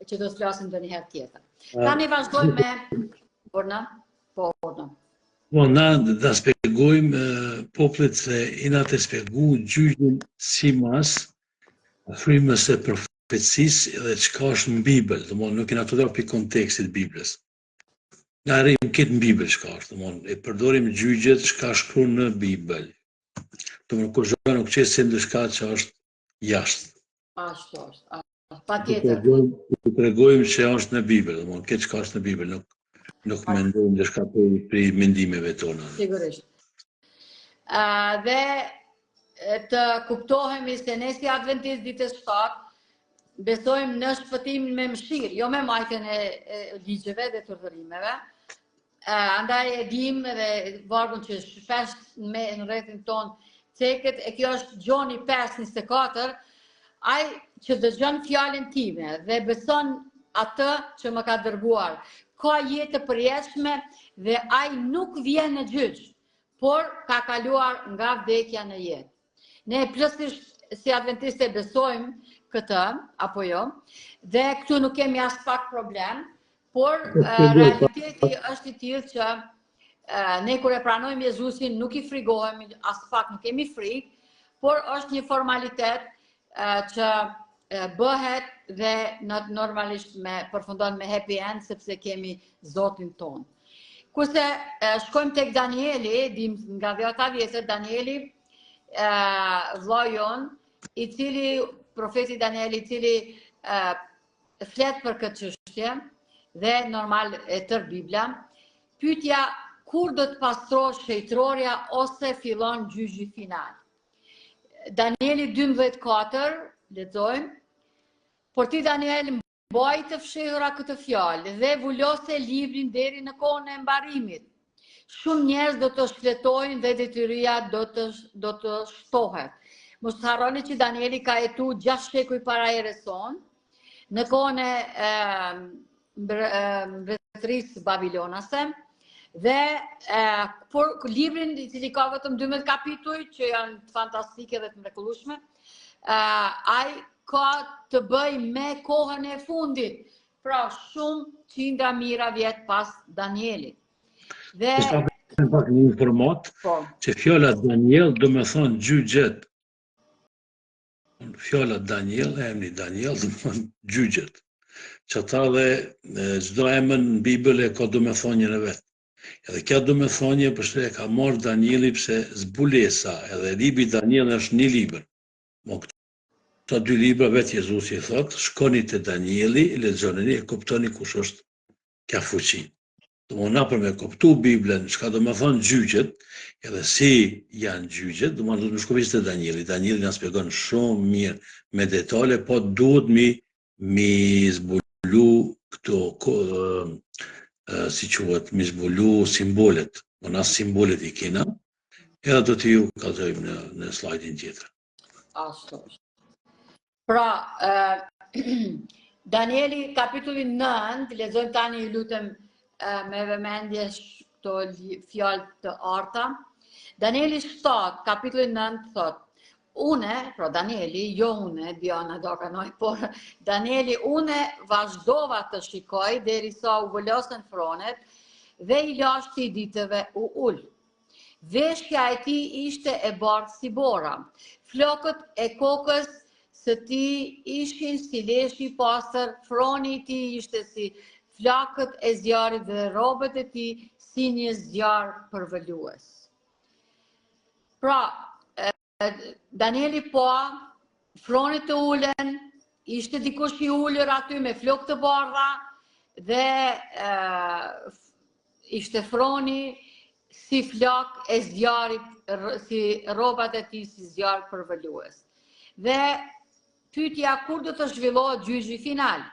që do të flasim ndonjëherë tjetër. Tani vazhdojmë me Orna. Po, na da shpjegojmë popullit se ina të shpjegu gjyqin si mas frymës së profecisë dhe çka është në Bibël, domthonë nuk kena të dhënë për kontekstit Biblës. Na rrim këtë në Bibël çka është, domthonë e përdorim gjyqjet çka shkruan në Bibël. Domthonë kur gjë nuk qesim diçka që është jashtë. Ashtu është. Patjetër. Të tregojmë që është në Bibël, domthonë këtë çka është në Bibël, nuk mendojmë diçka për mendimeve tona. Sigurisht. Dhe të kuptohemi se ne si adventistë ditës 7 besojmë në shpëtimin me mëshirë, jo me majtjen e ligjeve dhe të urdhërimeve. Andaj e dim dhe vargun që shpesh në rrethin ton ceket, e kjo është Gjoni 5:24, ai që dëgjon fjalën time dhe beson atë që më ka dërguar, ka jetë të përjetshme dhe ai nuk vjen në gjyq, por ka kaluar nga vdekja në jetë. Ne plotësisht si adventistë besojmë këtë, apo jo, dhe këtu nuk kemi as pak problem, por realiteti është i tillë që ne kur e pranojmë Jezusin nuk i frigohemi, as pak nuk kemi frikë, por është një formalitet që bëhet dhe normalisht përfundon me happy end sepse kemi Zotin ton. Kurse shkojmë tek Danieli, dim nga 10 vjetër Danieli, vllai jon, profeti Danieli, i cili flet për këtë çështje dhe normal e tër Bibla. Pyetja, kur do të pastrohet shejtërorja ose fillon gjyqi final? Danieli 12:4, lexojmë. Por ti Daniel mbaj të fshehura këtë fjalë dhe vulose librin deri në kohën e mbarimit. Shumë njerëz do të shfletojnë dhe detyria do të shtohet. Mos harroni që Danieli ka jetuar 6 shekuj para erës sonë, në kohën e mbretërisë babilonase, dhe por librin i cili ka vetëm 12 kapituj që janë fantastike dhe të mrekullueshme, ai ka të bëj me kohën e fundit, pra shumë qindra mijëra vjet pas Danielit. Dhe pak një informat që fjala Daniel do me thonë gjyqet. Fjala Daniel, emri Daniel do me thonë gjyqet. Që ata dhe çdo emër në Bibël e ka do me thonjën e vetë. Edhe kja do me thonjë përse e ka marrë Danieli pse zbulesa, edhe libri Daniel është një libër. Këto 2 libra vetë Jezusi thotë, shkoni te Danieli, lexoni e kuptoni kush është kja fuqi. Na për me kuptu Biblën, çka do me thonë gjyqet, edhe si janë gjyqet, do me shkopis të Danieli. Danieli nga spjegon shumë mirë me detale, po duhet mi zbulu këto, si quhet, mi zbulu simbolet. Në simbolet i kena, edhe do të ju kalzojmë në slajdin tjetër. Ashtu është. Pra, Danieli kapitulli 9, lexojmë tani ju lutem me vëmendje këto fjalë të arta. Danieli 7, kapitulli 9 thot, pra Danieli, jo une, Diana do kanoj, por Danieli, une vazhdova të shikoj derisa u vëlosën fronet dhe i lashti ditëve u ul. Veshja e tij ishte e bardhë si bora, flokët e kokës së tij ishin si leshi i pastër, froni i tij ishte si flakët e zjarit dhe robët e tij si një zjarr përvëlues. Pra, Danieli po, fronit të ulen, ishte dikush i ullur aty me flokë të bardha dhe ishte froni si flak e zjarit, si robat e tij si zjarr përvëlues. Dhe pyetja, kur do të zhvillohet gjyqi final?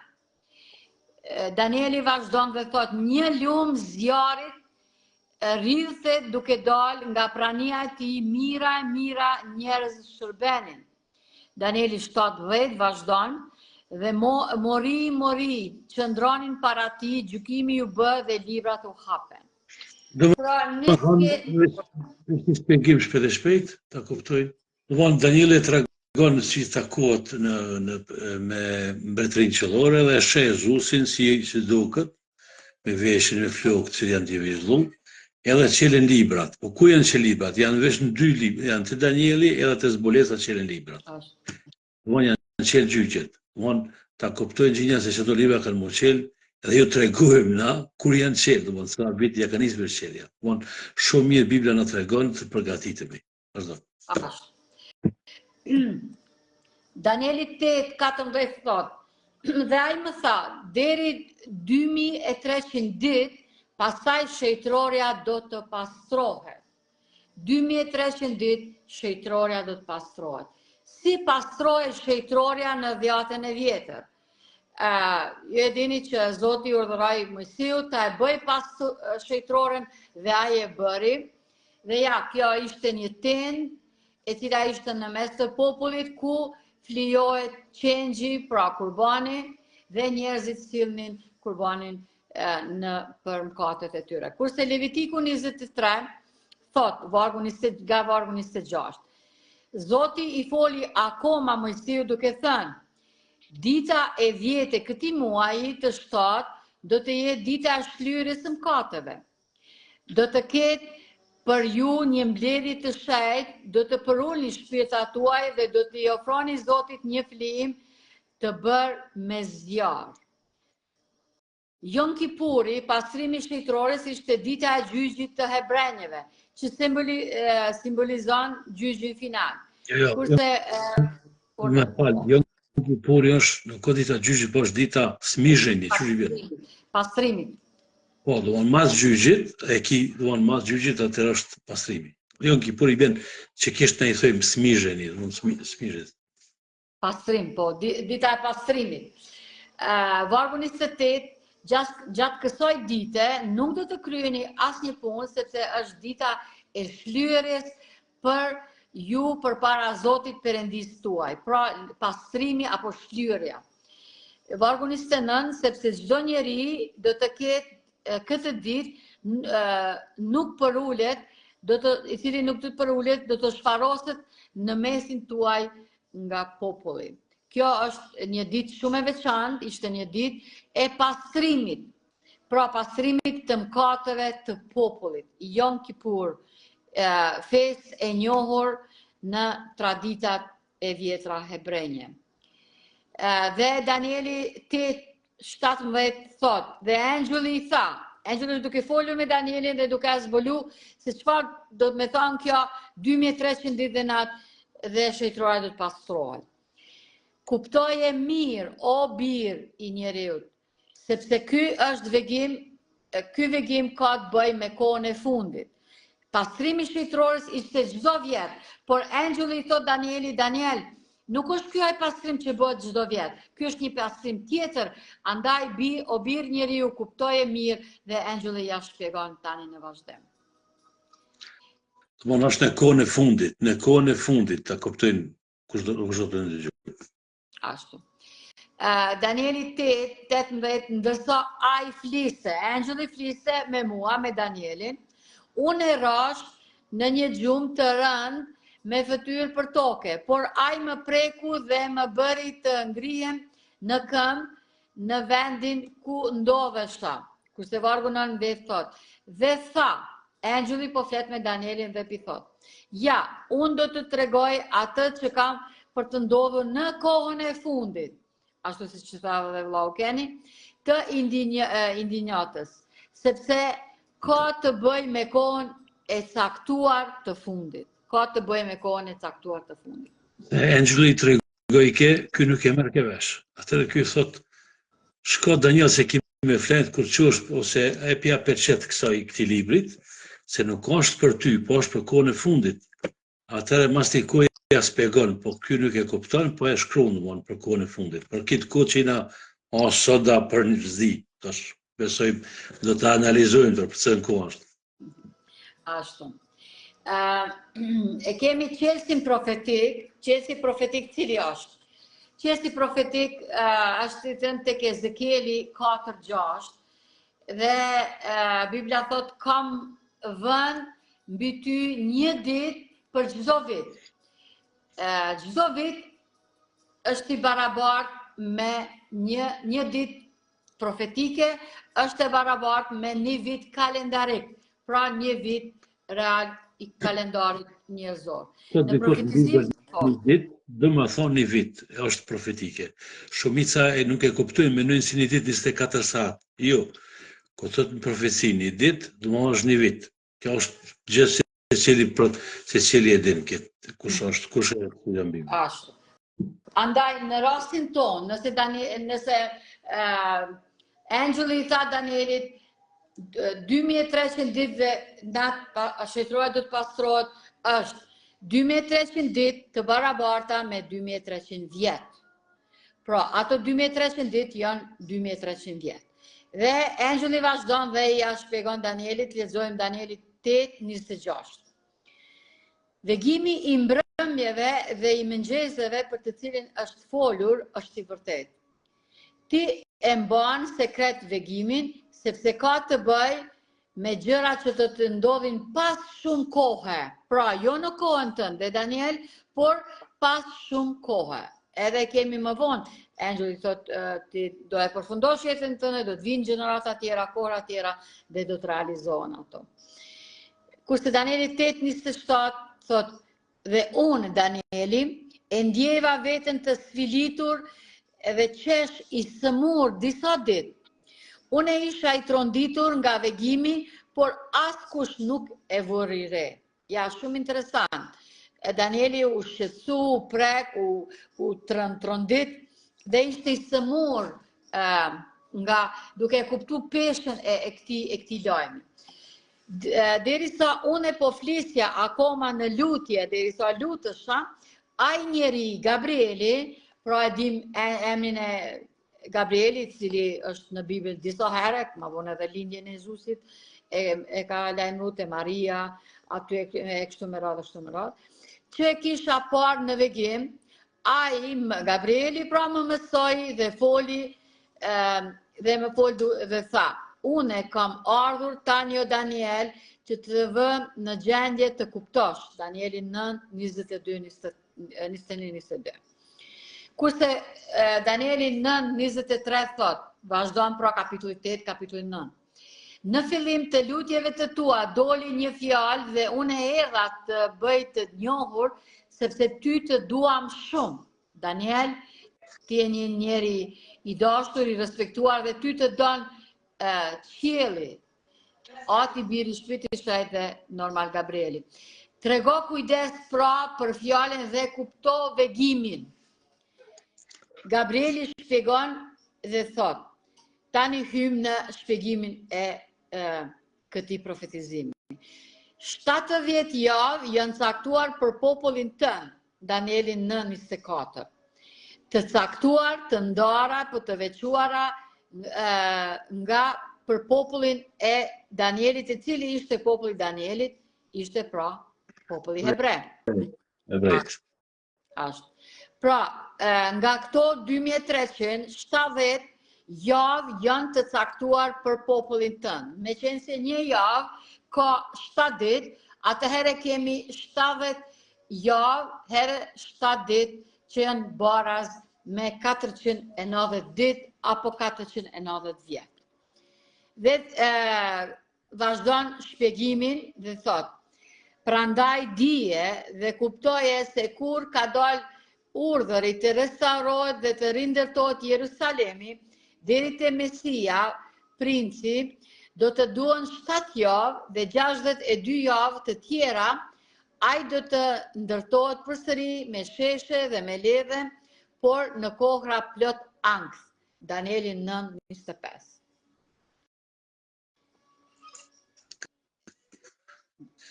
Danieli vazhdon dhe thot, një lumë zjarit rridhte duke dal nga prania e tij, mira njerëz shërbenin. Danieli 7:10 vazhdon dhe mori qëndronin para tij, gjykimi ju bë dhe librat u hapen. Pra një shpjegim shpejt, ta kuptoj. Danieli tregon si takohet me mbretërinë qellore dhe sheh Jezusin si duket, me veshjen me flokë që janë divizullu, edhe qelen librat. Po ku janë qelen librat? Janë vesh në 2 libra, janë të Danieli edhe të zbulesa qelen librat. Janë qel gjyqet. Ta kuptojnë që se çdo libra kanë mu qel, edhe ju tregojmë na kur janë qel, sa vit ja kanë nisur qelja. Shumë mirë Bibla na tregon të përgatitemi. Vazhdo. Danieli 8:14 thot, dhe ai më tha, deri 2300 ditë, pastaj shejtërorja do të pastrohet. 2300 ditë shejtërorja do të pastrohet. Si pastrohet shejtërorja në dhjatën e vjetër? Ju e dini që Zoti urdhëroi Mojsiut ta e bëj shejtëroren dhe ai e bëri. Dhe ja, kjo ishte një tend e cila ishte në mes të popullit ku flijohet qengji, pra kurbani, dhe njerëzit sillnin kurbanin për mëkatet e tyre. Kurse Levitiku 23 thot, nga vargu 26. Zoti i foli akoma Mojsiu duke thënë, dita e 10 e këtij muaji të 7 do të jetë dita e shlyerjes së mëkateve. Do të ketë për ju një mbledhje të shenjtë, do të përulni shpirtat tuaj dhe do t'i ofroni Zotit një flijim të bërë me zjarr. Jom Kipuri, pastrimi shejtërores, ishte dita e gjyqit të hebrejve, që simbolizon gjyqin final. Kurse Jom Kipuri është, nuk ka dita gjyqit, po është dita smizheni, që i vjen. Pastrimit. Po, do në mas gjyqit, do në mas gjyqit, atër është pastrimi. Jo në Kipur i bjen që kishtë në i thojmë smizheni, do në smizhet. Pastrim, po, dita e pastrimit. Vargu 28, gjatë kësaj dite, nuk do të kryeni asnjë punë, sepse është dita e shlyerjes për ju përpara Zotit Perëndis tuaj, pra pastrimi apo shlyerja. Vargu 29, sepse çdo njeri do të ketë këtë ditë nuk përulet, i cili nuk do të përulet, do të shfaroset në mesin tuaj nga populli. Kjo është një ditë shumë e veçantë, ishte një ditë e pastrimit, pra pastrimit të mëkateve të popullit, Yom Kippur, festë e njohur në traditat e vjetra hebrenje. Dhe Danieli 8:17 thot, dhe angjulli tha, angjulli duke folur me Danielin dhe duke zbulu se çfarë do të me thonë kjo 2300 ditë dhe natë dhe shëjtëroja do të pastrohet. Kuptoje mirë, o birë i njeriut, sepse ky vegim ka të bëj me kohën e fundit. Pastrimi shëjtërorës ishte çdo vjet, por angjulli i thot Danieli, Daniel, nuk është ky ai pastrim që bëhet çdo vjet. Ky është një pastrim tjetër, andaj o birë njeriu, kuptoje mirë dhe angjulli ja shpjegon tani në vazhdim. Domthonë është në kohën e fundit ta kuptojnë kush do të ndëgjojë. Ashtu. Danieli 8:18, ndërsa ai fliste, angjulli fliste me mua, me Danielin, unë e rash në një gjumë të rënd me fëtyrë për toke, por ai më preku dhe më bëri të ngrihem në këmbë në vendin ku ndodhesha. Kurse vargu 9 thot, dhe tha, angjulli po flet me Danielin dhe pi thot, ja, unë do të tregoj atë që kam për të ndodhur në kohën e fundit, ashtu si që thave dhe vllau Keni, të indinjatës, sepse ka të bëj me kohën e caktuar të fundit. Ka të bëj me kohën e caktuar të fundit. Angjulli tregoj ky nuk e merr ke vesh. Atëherë ky thot, shko Daniel se ki me flet kur qosh ose e pja përqet këtij librit, se nuk është për ty, po është për kohën e fundit. Atëherë mastikoj ja spjegon, po ky nuk e kupton, po e shkruan domon për kohën e fundit. Për këtë kohë që na soda për një zdi, tash besoj do ta analizojmë për çfarë kohë është. Ashtu. E kemi qelsin profetik cili është. Qelsi profetik është thënë tek Ezekieli 4:6 dhe Biblia thot kam vënë mbi ty një ditë për çdo vit. Çdo vit është i barabartë me një ditë profetike, është e barabartë me një vit kalendarik, pra një vit real i kalendarit njerëzor. Në profetizim do më thonë një vit, është profetike. Shumica nuk e kuptojnë, menojnë si një ditë 24 saat. Jo, ko thot në profeci një ditë, do më është një vit. Kjo është gjithë se cili e din këtë, kush e jambim. Ashtu. Andaj, në rastin tonë, nëse angjulli i tha Danielit, 2300 ditë dhe natë shëjtëroja do të pastrohet, është 2300 ditë të barabarta me 2300 vjetë. Pra, ato 2300 ditë janë 2300 vjetë. Dhe angjulli vazhdon dhe ja shpjegon Danielit, lexojmë Danielit 8:26. Vegimi i mbrëmjeve dhe i mëngjeseve për të cilin është folur është i vërtetë. Ti e mban sekret vegimin, sepse ka të bëj me gjëra që të ndodhin pas shumë kohë. Pra, jo në kohën tënde, Daniel, por pas shumë kohë. Edhe kemi më vonë, angjulli thot, ti do e përfundosh jetën tënde, do të vinë gjenerata tjera, kohra tjera dhe do të realizohen ato. Kurse Danieli 8:27 thot, dhe unë, Danieli, e ndjeva veten të sfilitur edhe qesh i sëmur disa ditë. Unë isha i tronditur nga vegimi, por askush nuk e vëri re. Ja, shumë interesant. Danieli u shqetësu, u prek, u trondit, dhe ishte i sëmur nga duke kuptu peshën e këtij lajmi. Derisa unë po flisja akoma në lutje, derisa lutësha, ai njeri, Gabrieli, pra e dim emrin e Gabrieli, cili është në Bibël disa herë, ma vonë edhe lindjen e Jezusit, e ka lajmëruar te Maria, aty e kështu me radhë, që e kisha parë në vegim, ai, Gabrieli, pra më mësoi dhe foli, dhe më folë dhe tha, une kam ardhur tani o Daniel që të vë në gjendje të kuptosh, Danieli 9:21-22. Kurse Danieli 9:23 thot, vazhdon pra kapitulli 8, kapitulli 9. Në fillim të lutjeve të tua doli një fjalë dhe unë erdha të bëj të njohur sepse ty të duam shumë. Daniel, ti je një njeri i dashur, i respektuar dhe ty të don qielli. Ati biri shpirti shajt dhe normal Gabrieli. Trego kujdes pra për fjalën dhe kupto vegimin. Gabrieli shpjegon dhe thot, tani hym në shpjegimin e këtij profetizimi. 70 javë janë caktuar për popullin tënd, Danieli 9:24. Të caktuar, të ndara, për të veçuara nga për popullin e Danielit, i cili ishte populli Danielit, ishte pra populli hebre. Ashtë. Pra, nga këto 2370 javë janë të caktuar për popullin tënë. Me qenë se një javë ka 7 ditë, atëherë kemi 70 javë, herë 7 ditë që janë baraz me 490 ditë apo 490 vjetë. Dhe vazhdon shpjegimin dhe thot, prandaj dije dhe kuptoje se kur ka dalë urdhëri të restaurohet dhe të rindërtohet Jerusalemi, deri te Mesia, princi, do të duhen 7 javë dhe 62 javë të tjera, ai do të ndërtohet përsëri me sheshe dhe me ledhe, por në kohra plot ankth. Danieli 9:25.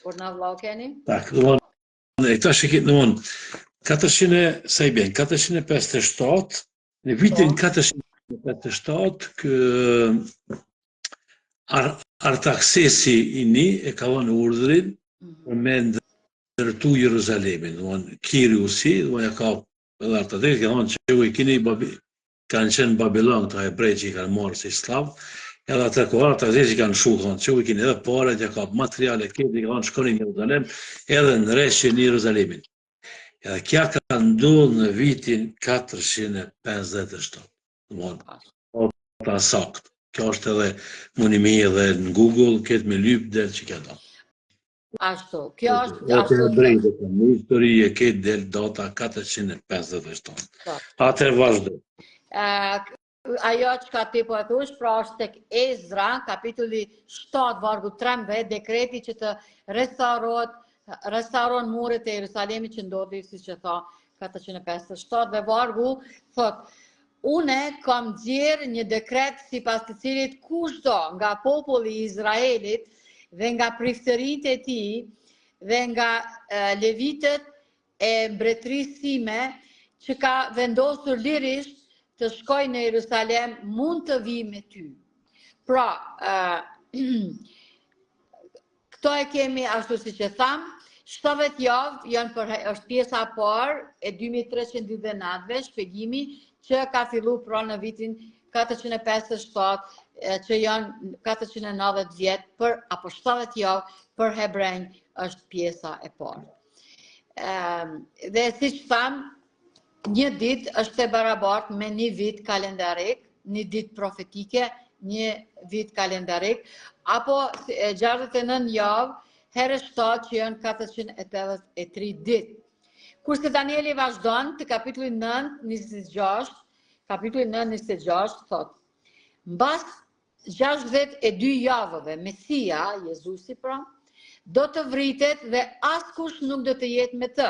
Por në vlau keni? Tak, e këta shikit në mund, 457, në vitin 457, Artaksesi i një e ka vënë urdhrin me ndërtu Jeruzalemin, Kiriusi, ja ka edhe Artaksesi, ka thonë që i kini kanë qenë Babilon, këta hebrej që i kanë marrë si slav, edhe atër kohë Artaksesi kanë shukë, që i kini edhe pare, ja ka materiale, këtë i ka thonë shkoni në Jeruzalem, edhe në reshje në Jeruzalemin. Edhe kja ka ndodhë në vitin 457. Ta sakt. Kjo është edhe munimi edhe në Google, këtë me lypë del që këtë. Ashtu, kjo është... Në histori e këtë del data 457. Atër vazhdo. Ajo që ka ti po e thush, pra është tek Ezra, kapitulli 7, vargu 13, dekreti që të restauron muret e Jerusalemit që ndodhi, si që tha, 457, dhe vargu, thot, une kam gjerë një dekret si pas të cilit kushdo nga populli i Izraelit dhe nga priftërit e ti dhe nga levitët e mbretërisime që ka vendosur lirisht të shkoj në Jerusalem mund të vi me ty. Pra, këto e kemi ashtu si që thamë, 70 javë janë është pjesa parë e 2329 shpjegimi që ka fillu pra në vitin 457 që janë 490 vjetë për apo 70 javë për hebrejnë është pjesa e parë. Dhe si që thamë, një dit është e barabartë me një vit kalendarik, një dit profetike, një vit kalendarik, apo 69 javë, herë 7 që janë 483 dit. Kurse Danieli vazhdon të kapitulli 9:26, kapitulli 9:26 thot, mbas 62 javëve, Mesia, Jezusi pra, do të vritet dhe askush nuk do të jetë me të.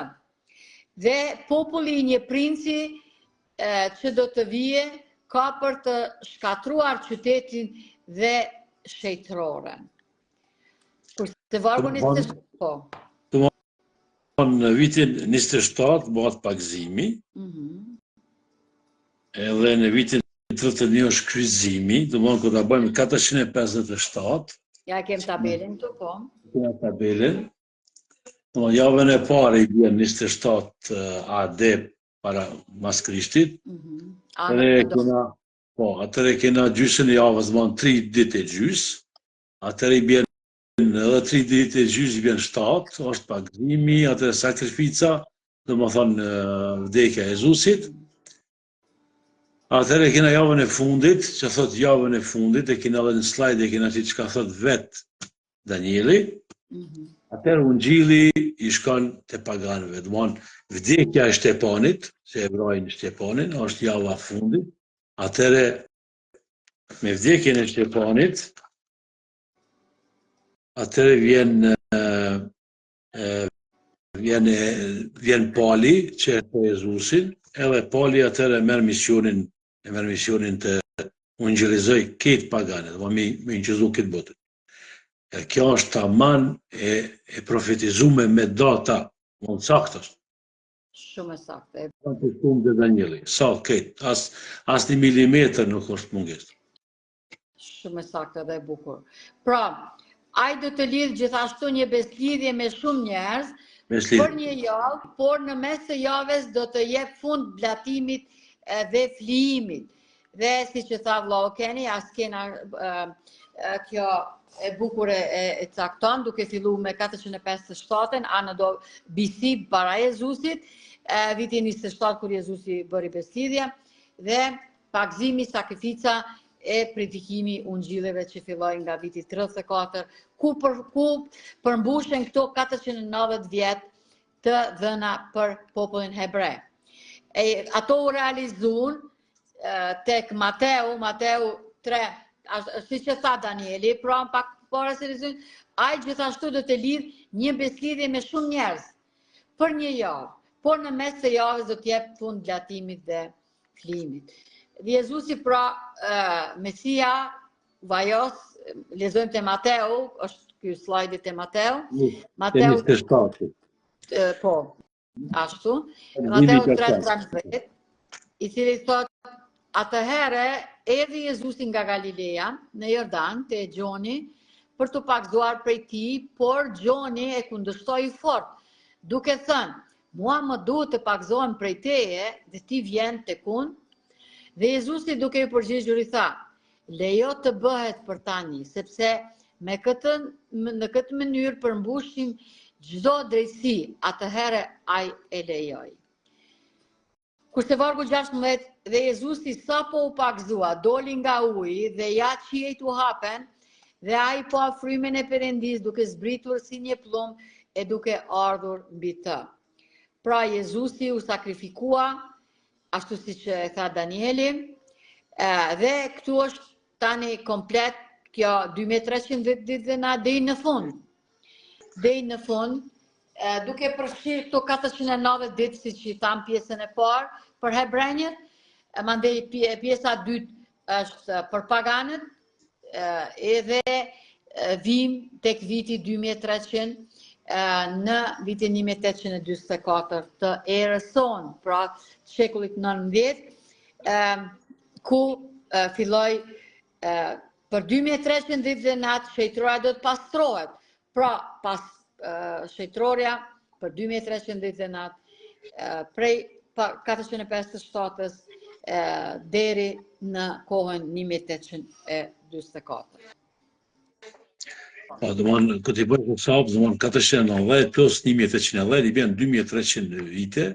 Dhe populli i një princi që do të vije ka për të shkatruar qytetin dhe shejtroren. Kur të vargu 27, po. Në vitin 27 bëhet pagëzimi, edhe në vitin 31 është kryqëzimi, do të thonë kur ta bëjmë 457. Ja kem tabelën këtu, po. Kemë tabelën. Do javën e parë i bën 27 AD para mas Krishtit. Atëre kena gjysën e javës, do 3 ditë e gjys. Atëre i bën edhe 3 ditë e gjys i bën 7, është pagëzimi, atëre sakrifica, do të thonë vdekja e Jezusit. Atëre kena javën e fundit, që thot javën e fundit, e kena edhe në slide e kena që ka thot vet Danieli. Atëherë ungjilli i shkon te paganëve, do të thonë vdekja e Shtepanit, se hebrajnë Shtepanin, është java e fundit. Atëherë me vdekjen e Shtepanit, atëherë vjen Pali që e Jezusin, edhe Pali atëherë merr misionin të ungjillizoj këtë paganet, do me ungjillizu këtë botë. Kjo është tamam e profetizuar me data, mund saktë. Shumë saktë. Të shumë dhe Danieli, sa këtë, as 1 milimetër nuk është mungesë. Shumë saktë dhe bukur. Pra, ai do të lidh gjithashtu një beslidhje me shumë njerëz për një javë, por në mes të javës do të jep fund blatimit dhe flijimit. Dhe si që tha vllau Keni, as kena kjo e bukur e cakton, duke fillu me 457, anë do bisi para Jezusit, vitin 27 kur Jezusi bëri beslidhje, dhe pagëzimi, sakrifica e predikimi ungjilleve që filloi nga viti 34, ku përmbushen këto 490 vjet të dhëna për popullin hebre. Ato u realizuan tek Mateu 3, si që tha Danieli, pra pak para se realizojnë, ai gjithashtu do të lidh një beslidhje me shumë njerëz për një javë, por në mes të javës do të jep fund blatimit dhe flijimit. Dhe Jezusi pra Mesia, vajos, lexojmë te Mateu, është ky slajdi te Mateu. Mateu 27. Po, ashtu. Mateu 3:13, i cili thotë, atëherë erdhi Jezusi nga Galilea në Jordan te Gjoni për të pagëzuar prej tij, por Gjoni e kundërshtoi fort, duke thënë, mua më duhet të pagëzohem prej teje dhe ti vjen tek unë. Dhe Jezusi duke i përgjigjur i tha, lejo të bëhet për tani, sepse në këtë mënyrë përmbushim çdo drejtësi, atëherë ai e lejoi. Kurse vargu 16, dhe Jezusi sa po u pagëzua, doli nga uji dhe ja qiejt u hapen, dhe ai po afrimin e Perëndis duke zbritur si një plumb e duke ardhur mbi të. Pra Jezusi u sakrifikua, ashtu si që e tha Danieli, dhe këtu është tani komplet kjo 2300 ditë dhe na deri në fund. Deri në fund, duke përfshirë këto 490 ditë, si që i tham pjesën e parë, për hebrejnët, mandej pjesa dytë është për paganët, edhe vim tek viti 2300 në vitin 1844 të erës sonë, pra shekullit 19, ku filloi për 2300 ditë dhe natë shejtroria do të pastrohet. Pra pas shejtroria për 2300 ditë dhe natë prej 457 deri në kohën 1844. Këtë i bërë hesab, 490 plus 1810 i bjen 2300 vite,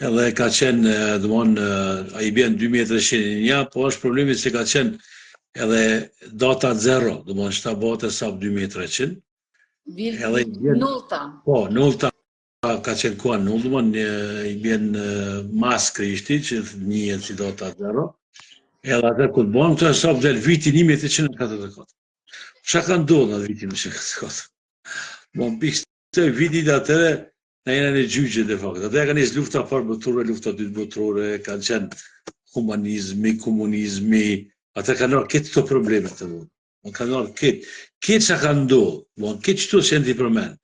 edhe ka qenë, i bjen 2301, po është problemi se ka qenë edhe data 0, që ta bëhet hesab 2300. Nullta. Po, nullta ka qenë koha null, i bjen mas Krishti, që njëhet si data 0, edhe atë këtë bënë, këtë hesab del viti 1844. Qa ka ndodhë në vitin 1944? Pikës të vitit atëre, Ne jena në gjyqje de facto. Ata kanë nisë lufta parë botërore, lufta dytë botërore, kanë qenë humanizmi, komunizmi, ata kanë marrë këtë këto probleme të vonë. Kanë marrë këtë që ka ndodhë, këtë qëto që ndi përmenë.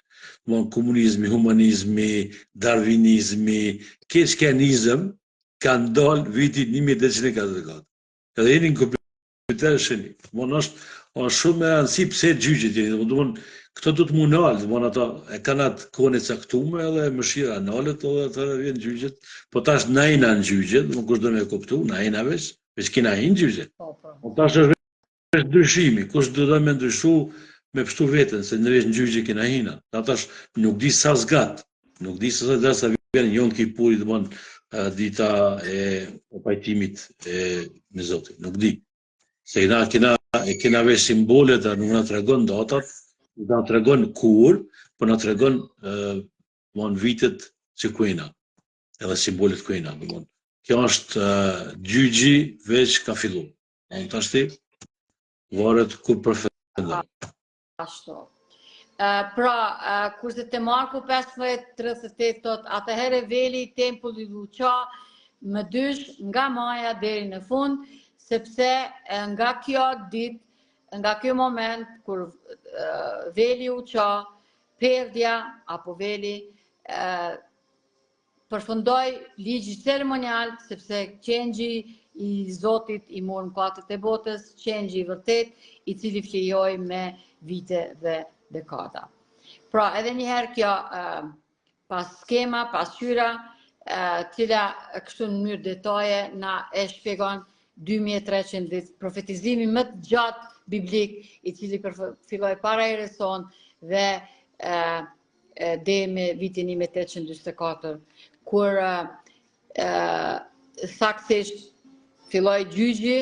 Komunizmi, humanizmi, darwinizmi, këtë shkenizm, kanë dalë vitin 1944. Edhe jeni në kompjuter shëni. Është shumë e rëndësi pse gjyqjet jeni. Këto do të mu nalë, ata e kanë atë kone caktume edhe mëshira nalët edhe atëre vjen gjyqjet. Po tash na jena në gjyqjet, kush do me kuptu, na jena veç kina hinë gjyqjet. Po tash është ndryshimi, kush do me ndryshu me pështu vetën, se në veç në gjyqjet kina hina. Tash nuk di sa zgat, nuk di sa zgat sa vjen Jom Kipurit, dita e pajtimit me Zotin, nuk di. Se kina veç simbolet, nuk na tregon datat, nuk na tregon kur, po na tregon vitet që kuina, edhe simbolet kuina. Kjo është gjyqi veç ka fillu. Të ashti, varet kur përfendon. Ashtu. Pra, kurse te Marku 15:38 thot, atëherë veli tempulli u qa më dysh nga maja deri në fund, sepse nga kjo ditë, nga kjo moment, kur veli u qa, perdja, apo veli, përfundoi ligji ceremonial, sepse qengji i Zotit i morën katët e botës, qengji i vërtet, i cili flijoi me vite dhe dekada. Pra, edhe njëherë kjo, pas skema, pas hyra, cila kështu në mënyrë detaje na e shpjegon 2300 ditë, profetizimi më të gjatë biblik, i cili filloi para erës sonë dhe deri me vitin 1844, kur saktësisht filloi gjyqi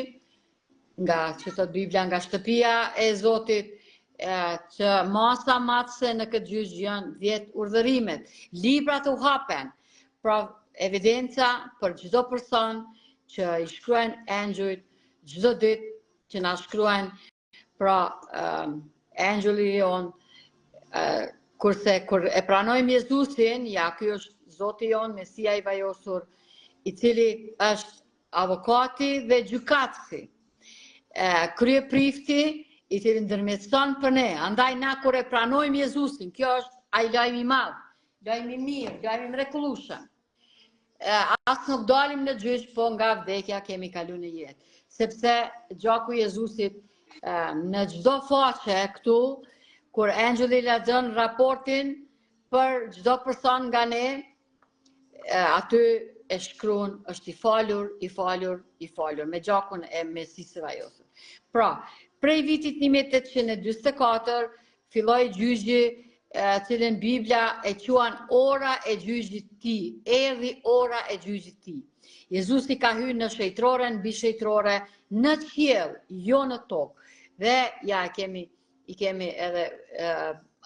nga, që thot Biblia, nga shtëpia e Zotit, që masa matëse në këtë gjyq janë 10 urdhërimet. Librat u hapen, pra evidenca për çdo person që i shkruajnë engjujt çdo ditë, që na shkruajnë, pra engjulli jon, kurse kur e pranojmë Jezusin, ja ky është Zoti jon, Mesia i vajosur, i cili është avokati dhe gjykatësi, kryeprifti, i cili ndërmjetëson për ne. Andaj na kur e pranojmë Jezusin, kjo është ai lajmi i madh, lajmi i mirë, lajmi i mrekullueshëm. As nuk dalim në gjyq, po nga vdekja kemi kaluar në jetë. Sepse gjaku i Jezusit në çdo faqe këtu, kur engjulli lexon raportin për çdo person nga ne, aty e shkruan është i falur, i falur, i falur, me gjakun e Mesisë së vajosur. Pra, prej vitit 1844 filloi gjyqi, cilën Biblia e quan ora e gjyqit ti, erdhi ora e gjyqit ti. Jezusi ka hyrë në shejtroren, mbi shejtrore, në qiell, jo në tokë. Dhe ja i kemi edhe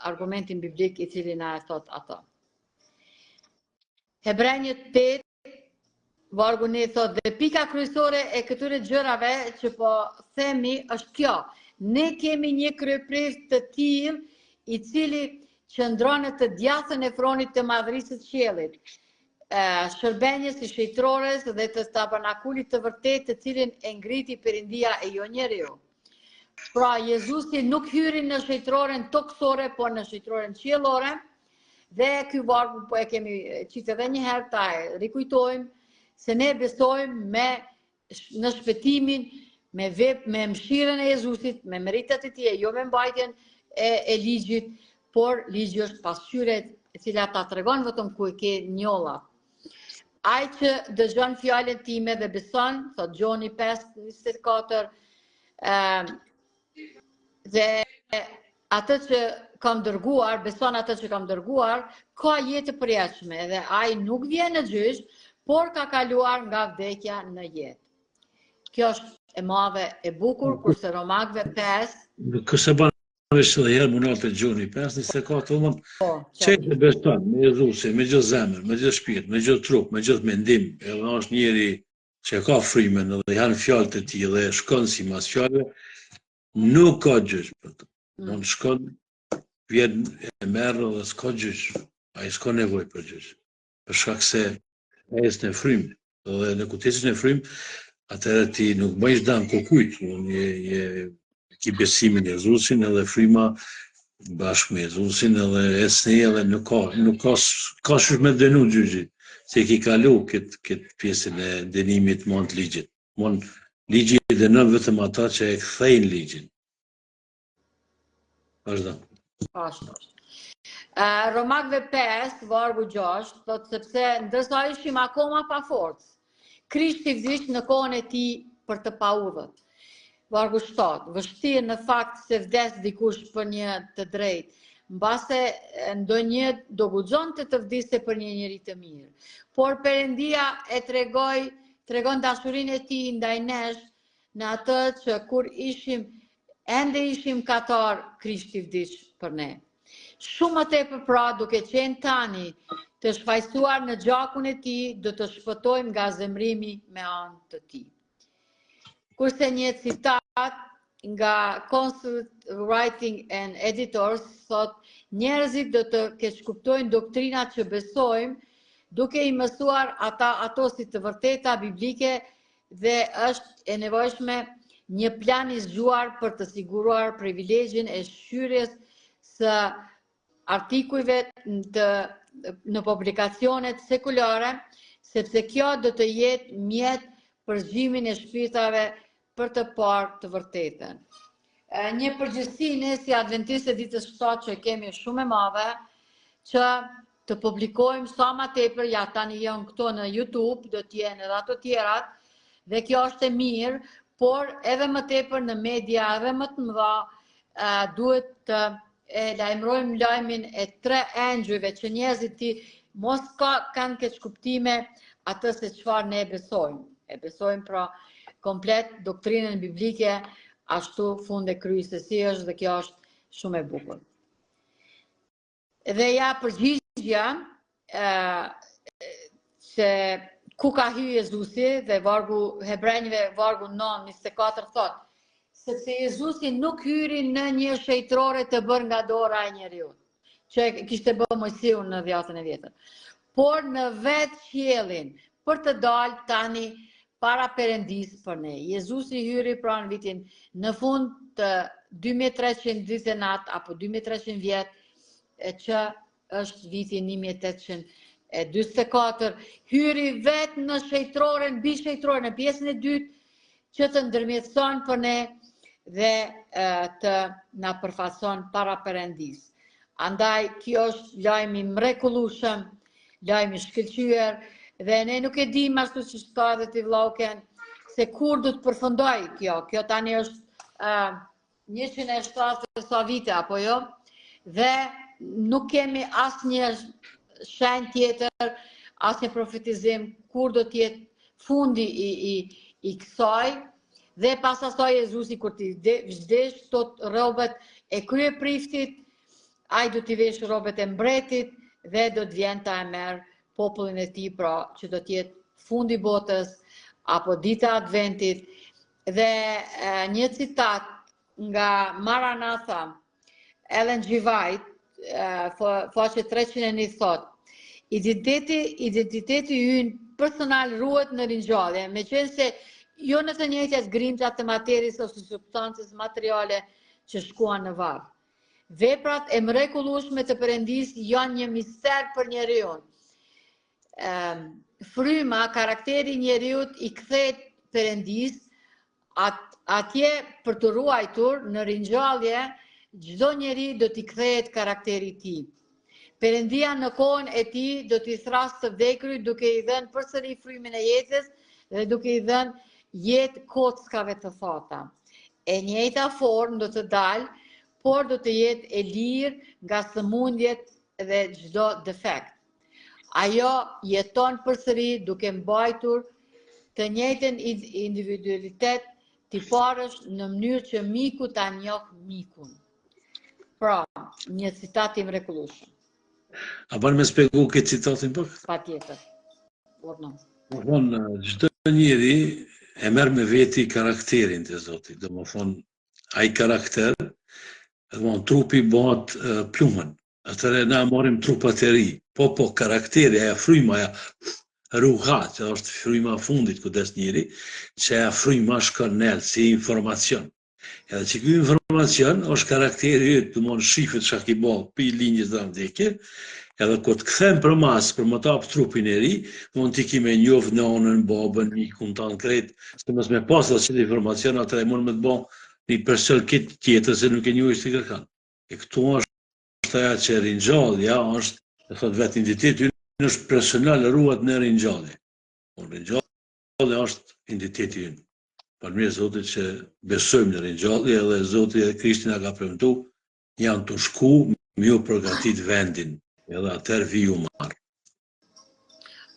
argumentin biblik i cili na e thot ato. Hebrejët 8 vargu 1 thot, dhe pika kryesore e këtyre gjërave që po themi është kjo: ne kemi një kryepriftë të tillë, i cili qëndron në të djathën e fronit të madhërisë së qiellit, shërbenjes së shejtrores dhe të tabernakulit të vërtet, të cilin e ngriti Perëndia e jo njeriu. Pra, Jezusi nuk hyri në shejtroren toksore, por në shejtroren qiellore, dhe ky vargu po e kemi qitë edhe një herë, ta e rikujtojmë, se ne besojmë në shpëtimin, me mëshirën e Jezusit, me meritat e tij, jo me mbajtjen e ligjit, por ligji është pasqyrë e cila ta tregon vetëm ku e ke njollat. Ai që dëgjon fjalën time dhe beson, thot Gjoni 5:24, dhe atë që kam dërguar, beson atë që kam dërguar, ka jetë të përjetshme, dhe ai nuk vjen në gjyq, por ka kaluar nga vdekja në jetë. Kjo është e madhe e bukur, kurse Romakëve 5. Këse banë veshë dhe herë munal të Gjoni 5:24, që të beson me Jezusin, me gjithë zemër, me gjithë shpirt, me gjithë trup, me gjithë mendim, edhe është njeri që ka frymën dhe janë fjalët e tij dhe shkon si mas fjalëve, nuk ka gjyq për të. Mund shkon, vjen e merr dhe s'ka gjyq. ai s'ka nevojë për gjyq. Për shkak se kujtesën e frymë. Dhe në kujtesën e frymë, atëherë ti nuk bëjsh dëm kokujt, je ki besimin e Jezusin edhe fryma bashkë me Jezusin edhe esni edhe nuk ka shumë me dënu gjyqi, se ki kalu këtë pjesën e dënimit mund ligjit. Mund ligji i dënon vetëm ata që e kthejnë ligjin. Vazhdo. Ashtu. Romakëve 5, vargu 6, thot sepse ndërsa ishim akoma pa forcë, Krishti vdiq në kohën e tij për të paudhët. Vargu 7, vështirë në fakt se vdes dikush për një të drejtë, mbase ndonjë do guxonte të vdiste për një njeri të mirë. Por Perëndia e tregon dashurinë e tij ndaj nesh në atë që kur ende ishim katar, Krishti vdiq për ne. Shumë më tepër pra, duke qenë tani të shfaqsuar në gjakun e tij, do të shpëtojmë nga zemrimi me anë të tij. Kurse një citat nga Consult Writing and Editors thot, njerëzit do të keqkuptojnë doktrinat që besojmë, duke i mësuar ato si të vërteta biblike dhe është e nevojshme një plan i zgjuar për të siguruar privilegjin e shqyrjes së artikujve në publikacionet sekulare, sepse kjo do të jetë mjet për zgjimin e shpirtave për të parë të vërtetën. Një përgjithësi ne si adventistë e ditës së shtatë që kemi shumë e madhe, që të publikojmë sa më tepër, ja tani janë këto në YouTube, do të jenë edhe ato tjerat, dhe kjo është e mirë, por edhe më tepër në media, edhe më të mëdha, duhet të lajmërojmë lajmin e 3 engjëjve që njerëzit ti mos kanë keqkuptime atë se çfarë ne besojmë. E besojmë pra komplet doktrinën biblike, ashtu funde kryes se si është, dhe kjo është shumë e bukur. Dhe ja përgjigja se ku ka hyrë Jezusi, dhe vargu Hebrejve vargu 9:24 thotë, sepse Jezusi nuk hyri në një shejtrore të bërë nga dora e njeriut, që kishte bërë Mojsiu në Dhjetën e Vjetër, por në vetë qiellin, për të dalë tani para Perëndisë për ne. Jezusi hyri pra në vitin në fund të 2300 ditë natë apo 2300 vjet, që është vitin 1844, hyri vetë në shejtroren, mbi shejtroren, në pjesën e dytë, që të ndërmjetëson për ne dhe të na përfason para Perëndisë. Andaj, kjo është lajmi mrekullueshëm, lajmi shkëlqyer, dhe ne nuk e dim ashtu që shta dhe t'i vllauken, se kur do të përfundoj kjo. Kjo tani është 170 sa vite, apo jo? Dhe nuk kemi asnjë shenjë tjetër, asnjë profetizim, kur do t'jetë fundi i kësaj, dhe pas asaj Jezusi kur t'i vdesh, thot robët e kryepriftit, ai do t'i vesh robët e mbretit, dhe do të vjen ta e merr popullin e tij, pra që do t'jetë fundi botës, apo dita adventit. Dhe një citat nga Maranatha, Ellen G. White, faqe 301 thot, identiteti ynë personal ruhet në ringjallje, meqense jo në të njëjtat grimcat të materisë ose substancës materiale që shkuan në varr. Veprat e mrekullueshme të Perëndisë janë një mister për njeriu. Fryma, karakteri njeriut i kthehet Perëndisë, atje për të ruajtur në ringjallje, çdo njeri do t'i kthehet karakteri i tij. Perëndia në kohën e tij do t'i thrasë të vdekurit duke i dhënë përsëri frymën e jetës dhe duke i dhënë jetë kockave të thata. E njëjta formë do të dalë, por do të jetë e lirë nga sëmundjet dhe çdo defekt. Ajo jeton përsëri duke mbajtur të njëjtën individualitet tiparësh në mënyrë që miku ta njoh mikun. Pra, një citat i mrekullueshëm. A bën me shpjegu këtë citatin pak? Patjetër. Urdhno. Çdo njeri e merr me veti karakterin të Zotit. Domethënë, ai karakter, trupi bëhet plumën. Atëherë na marrim trupat e ri. Po, karakteri, aja fryma, aja ruha, që është fryma fundit kudes njëri, që aja fryma shkon nel, si informacion. Edhe që ky informacion është karakteri yt, të mon shifet çka ki bo, pi linjës dhe vdekje, edhe kur të kthem për mas, për më tap trupin e ri, mund t'i ki me njoft nonën, babën, mikun tanë krejt, se mos me pas dhe qëtë informacion, atëre mund me të bo një persol këtë tjetër, se nuk e njohë të kërkan. E këtu është aja që rinjallja është, e thot vetë identiteti ynë është personal ruat në rinjallje. Rinjallja është identiteti ynë. Për mirë Zotit që besojmë në rinjallje edhe Zotit e Krishti na ka premtu, janë të shku, mi u përgatit vendin, edhe atër viju marë.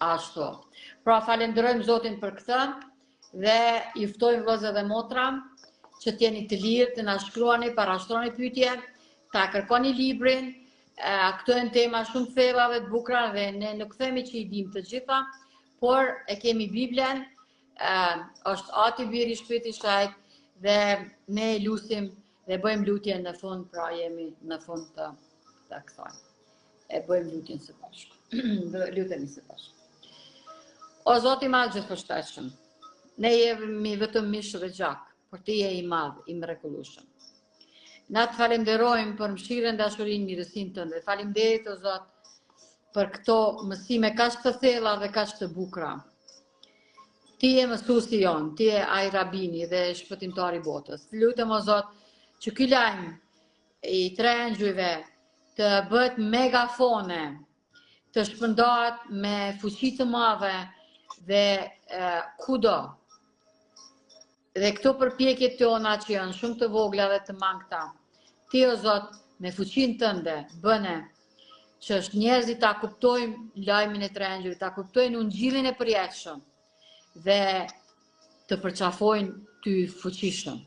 Ashtu. Pra falenderojmë Zotin për këtë dhe i ftojmë vëllezër dhe motra që t'jeni të lirë, të na shkruani, parashtroni pyetje, ta kërkoni librin. Këto janë tema shumë thella dhe të bukura dhe ne nuk themi që i dim të gjitha, por e kemi Biblen, është Ati Biri Shpirti Shajt dhe ne lutim dhe bëjmë lutje në fund, pra jemi në fund të kësaj. E bëjmë lutjen së bashku. Lutemi së bashku. O Zoti i Madh Gjithëpërshtatshëm, ne jemi vetëm mish dhe gjak, por Ti je i madh, i mrekullueshëm. Na të falenderojmë për mëshirën, dashurinë, mirësinë Tënde. Faleminderit o Zot për këto mësime kaq të thella dhe kaq të bukura. Ti je mësuesi jon, Ti je ai rabini dhe shpëtimtari i botës. Lutem o Zot që ky lajm i tre engjujve të bëhet megafone, të shpërndahet me fuqi të madhe dhe kudo. Dhe këto përpjekjet tona që janë shumë të vogla dhe të mangëta, Ti o Zot me fuqinë Tënde bëne që njerëzit ta kuptojnë lajmin e tre engjujve, ta kuptojnë ungjillin e përjetshëm dhe të përqafojnë Ty fuqishëm.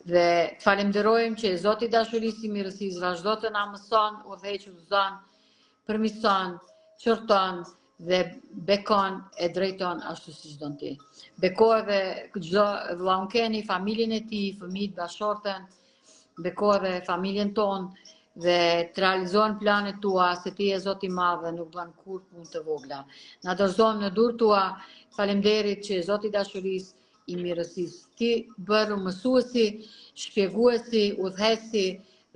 Dhe të falenderojmë që Zoti i dashurisë i mirësisë vazhdo të na mëson, udhëheq, udhëzon, përmirëson, qorton dhe bekon e drejton ashtu siç don Ti. Beko edhe çdo vllankeni, familjen e Tij, fëmijët, bashortën, beko edhe familjen tonë dhe të realizohen planet Tua, se Ti je Zoti i madh dhe nuk bën kur punë të vogla. Na dorëzon në dorë Tua. Faleminderit që Zoti i dashurisë i mirësisë, Ti bëru mësuesi, shpjeguesi, udhëheci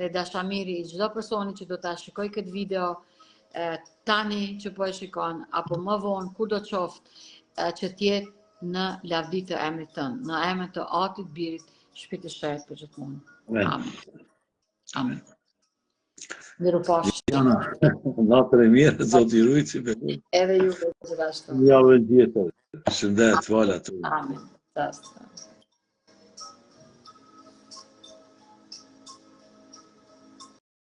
dhe dashamiri i çdo personi që do ta shikojë këtë video tani që po e shikon, apo më vonë, kur do qoftë që t'jetë në lavdi të emrit Tënd, në emrin të Atit, Birit, Shpirtit Shajt për gjithmonë. Amen. Amen. Mirupafshim. Natën e mirë, Zoti i rujtë, edhe ju gjithashtu. Javën tjetër. Shëndet, vala të. Amen.